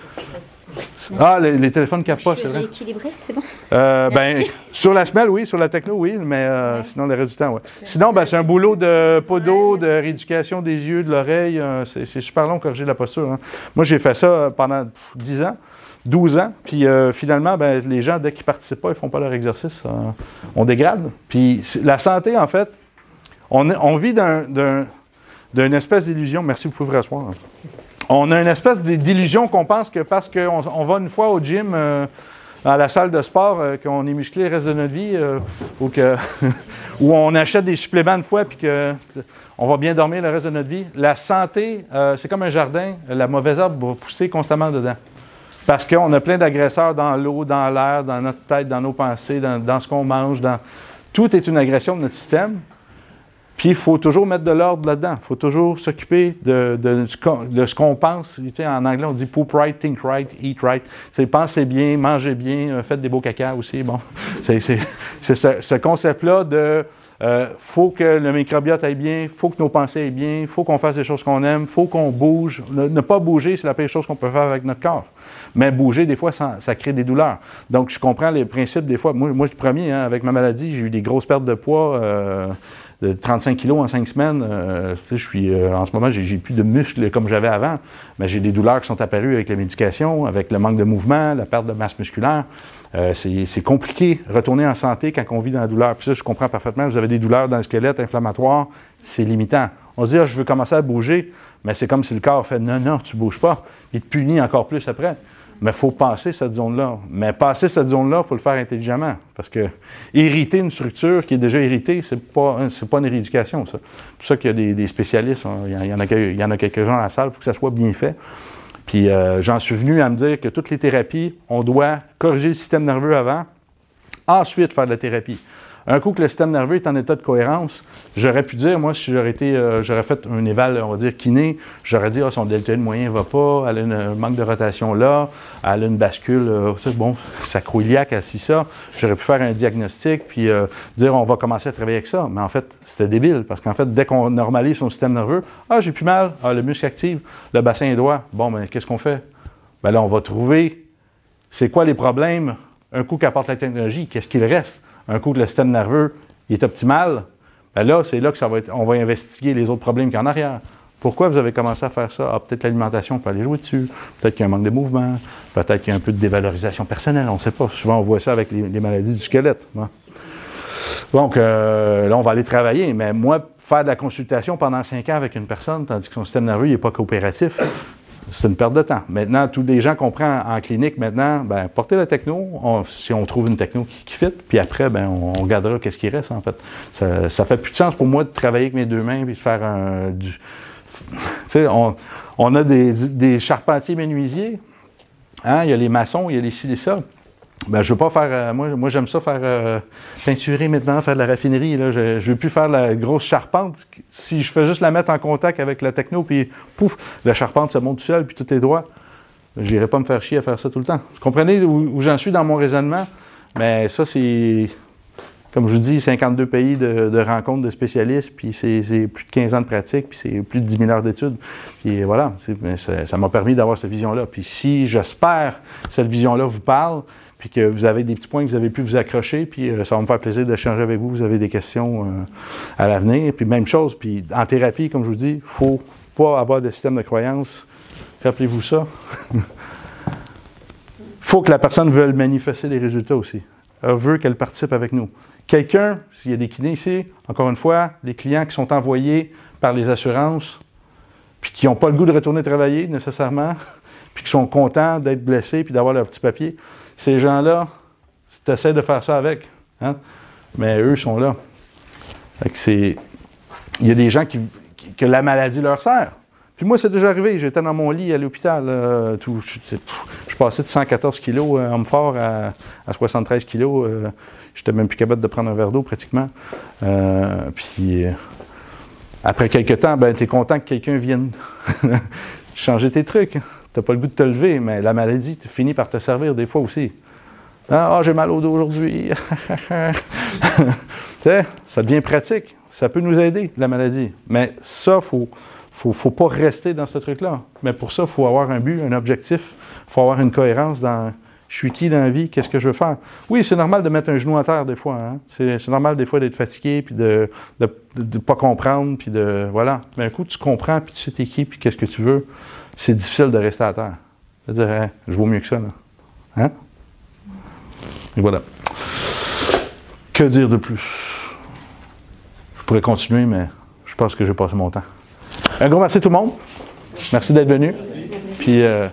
Ah, les téléphones ne capent pas, c'est vrai. Rééquilibré, c'est bon. Ben, sur la semelle, oui, sur la techno, oui, mais sinon, le reste du temps, oui. Sinon, ben, c'est un boulot de podo, de rééducation des yeux, de l'oreille. C'est super long de corriger la posture. Hein. Moi, j'ai fait ça pendant 10 ans, 12 ans, puis finalement, ben, les gens, dès qu'ils ne participent pas, ils ne font pas leur exercice, on dégrade. Puis la santé, en fait, on vit d'une espèce d'illusion. Merci, vous pouvez vous rasseoir. Hein. On a une espèce d'illusion qu'on pense que parce qu'on va une fois au gym, à la salle de sport, qu'on est musclé le reste de notre vie, ou on achète des suppléments une fois puis qu'on va bien dormir le reste de notre vie. La santé, c'est comme un jardin. La mauvaise herbe va pousser constamment dedans. Parce qu'on a plein d'agresseurs dans l'eau, dans l'air, dans notre tête, dans nos pensées, dans ce qu'on mange. Tout est une agression de notre système. Puis, il faut toujours mettre de l'ordre là-dedans. Il faut toujours s'occuper de ce qu'on pense. Tu sais, en anglais, on dit « poop right, think right, eat right ». C'est « pensez bien, mangez bien, faites des beaux caca aussi ». Bon, c'est ce concept-là de faut que le microbiote aille bien, il faut que nos pensées aillent bien, il faut qu'on fasse des choses qu'on aime, il faut qu'on bouge. Ne pas bouger, c'est la pire chose qu'on peut faire avec notre corps. Mais bouger, des fois, ça crée des douleurs. Donc, je comprends les principes des fois. Moi je suis le premier, hein, avec ma maladie, j'ai eu des grosses pertes de poids, de 35 kilos en 5 semaines. Tu sais, en ce moment, j'ai plus de muscles comme j'avais avant, mais j'ai des douleurs qui sont apparues avec la médication, avec le manque de mouvement, la perte de masse musculaire. C'est compliqué retourner en santé quand on vit dans la douleur. Puis ça, je comprends parfaitement. Vous avez des douleurs dans le squelette inflammatoire, c'est limitant. On se dit, je veux commencer à bouger, mais c'est comme si le corps fait, non, tu ne bouges pas. Il te punit encore plus après. Mais il faut passer cette zone-là. Mais passer cette zone-là, il faut le faire intelligemment. Parce que irriter une structure qui est déjà irritée, c'est pas une rééducation, ça. C'est pour ça qu'il y a des spécialistes. Il y en a quelques-uns dans la salle, il faut que ça soit bien fait. Puis j'en suis venu à me dire que toutes les thérapies, on doit corriger le système nerveux avant, ensuite faire de la thérapie. Un coup que le système nerveux est en état de cohérence, j'aurais pu dire, moi, si j'aurais fait un éval, on va dire, kiné, j'aurais dit, son deltoïde moyen ne va pas, elle a un manque de rotation là, elle a une bascule, sacroiliaque, assis ça. J'aurais pu faire un diagnostic, puis dire, on va commencer à travailler avec ça. Mais en fait, c'était débile, parce qu'en fait, dès qu'on normalise son système nerveux, j'ai plus mal, le muscle active, le bassin est droit. Bon, mais qu'est-ce qu'on fait? Ben là, on va trouver, c'est quoi les problèmes, un coup qu'apporte la technologie, qu'est-ce qu'il reste? Un coup que le système nerveux est optimal, bien là, c'est là que on va investiguer les autres problèmes qu'il y a en arrière. Pourquoi vous avez commencé à faire ça? Peut-être l'alimentation peut aller jouer dessus, peut-être qu'il y a un manque de mouvement, peut-être qu'il y a un peu de dévalorisation personnelle, on ne sait pas. Souvent, on voit ça avec les maladies du squelette. Hein. Donc, là, on va aller travailler. Mais moi, faire de la consultation pendant 5 ans avec une personne, tandis que son système nerveux n'est pas coopératif, c'est une perte de temps. Maintenant, tous les gens qu'on prend en clinique, maintenant, ben, portez la techno, si on trouve une techno qui fit, puis après, ben, on regardera qu'est-ce qui reste, en fait. Ça fait plus de sens pour moi de travailler avec mes deux mains puis de faire tu sais, on a des charpentiers menuisiers, hein? Il y a les maçons, il y a les ci, les ça. Ben, je veux pas faire... moi, j'aime ça faire peinturer maintenant, faire de la raffinerie. Là. Je veux plus faire la grosse charpente. Si je fais juste la mettre en contact avec la techno, puis pouf, la charpente se monte tout seul, puis tout est droit, je n'irai pas me faire chier à faire ça tout le temps. Vous comprenez où j'en suis dans mon raisonnement? Mais ça, c'est... Comme je vous dis, 52 pays de rencontres de spécialistes, puis c'est plus de 15 ans de pratique, puis c'est plus de 10 000 heures d'études. Puis voilà, ça m'a permis d'avoir cette vision-là. Puis si, j'espère, cette vision-là vous parle, puis que vous avez des petits points que vous avez pu vous accrocher, puis ça va me faire plaisir d'échanger avec vous. Vous avez des questions à l'avenir. Puis même chose, puis en thérapie, comme je vous dis, il ne faut pas avoir de système de croyance. Rappelez-vous ça. Il faut que la personne veuille manifester les résultats aussi. Elle veut qu'elle participe avec nous. Quelqu'un, s'il y a des kinés ici, encore une fois, les clients qui sont envoyés par les assurances, puis qui n'ont pas le goût de retourner travailler nécessairement, puis qui sont contents d'être blessés puis d'avoir leur petit papier. Ces gens-là, tu essaies de faire ça avec, hein? Mais eux sont là. Fait que il y a des gens que la maladie leur sert. Puis moi, c'est déjà arrivé. J'étais dans mon lit à l'hôpital. Je passais de 114 kilos, homme fort, à 73 kilos. J'étais même plus capable de prendre un verre d'eau pratiquement. Puis après quelques temps, ben, tu es content que quelqu'un vienne changer tes trucs. Tu n'as pas le goût de te lever, mais la maladie, tu finis par te servir des fois aussi. Ah, j'ai mal au dos aujourd'hui. Ça devient pratique. Ça peut nous aider, la maladie. Mais ça, faut pas rester dans ce truc-là. Mais pour ça, il faut avoir un but, un objectif. Il faut avoir une cohérence dans je suis qui dans la vie, qu'est-ce que je veux faire. Oui, c'est normal de mettre un genou à terre des fois. Hein? C'est normal des fois d'être fatigué, puis de ne pas comprendre, puis de... Voilà. Mais un coup, tu comprends, puis tu sais t'es qui, puis qu'est-ce que tu veux, c'est difficile de rester à terre. C'est-à-dire, hein, je vaux mieux que ça, là. Hein? Et voilà. Que dire de plus? Je pourrais continuer, mais je pense que j'ai passé mon temps. Un gros merci tout le monde. Merci d'être venu. Puis, voilà.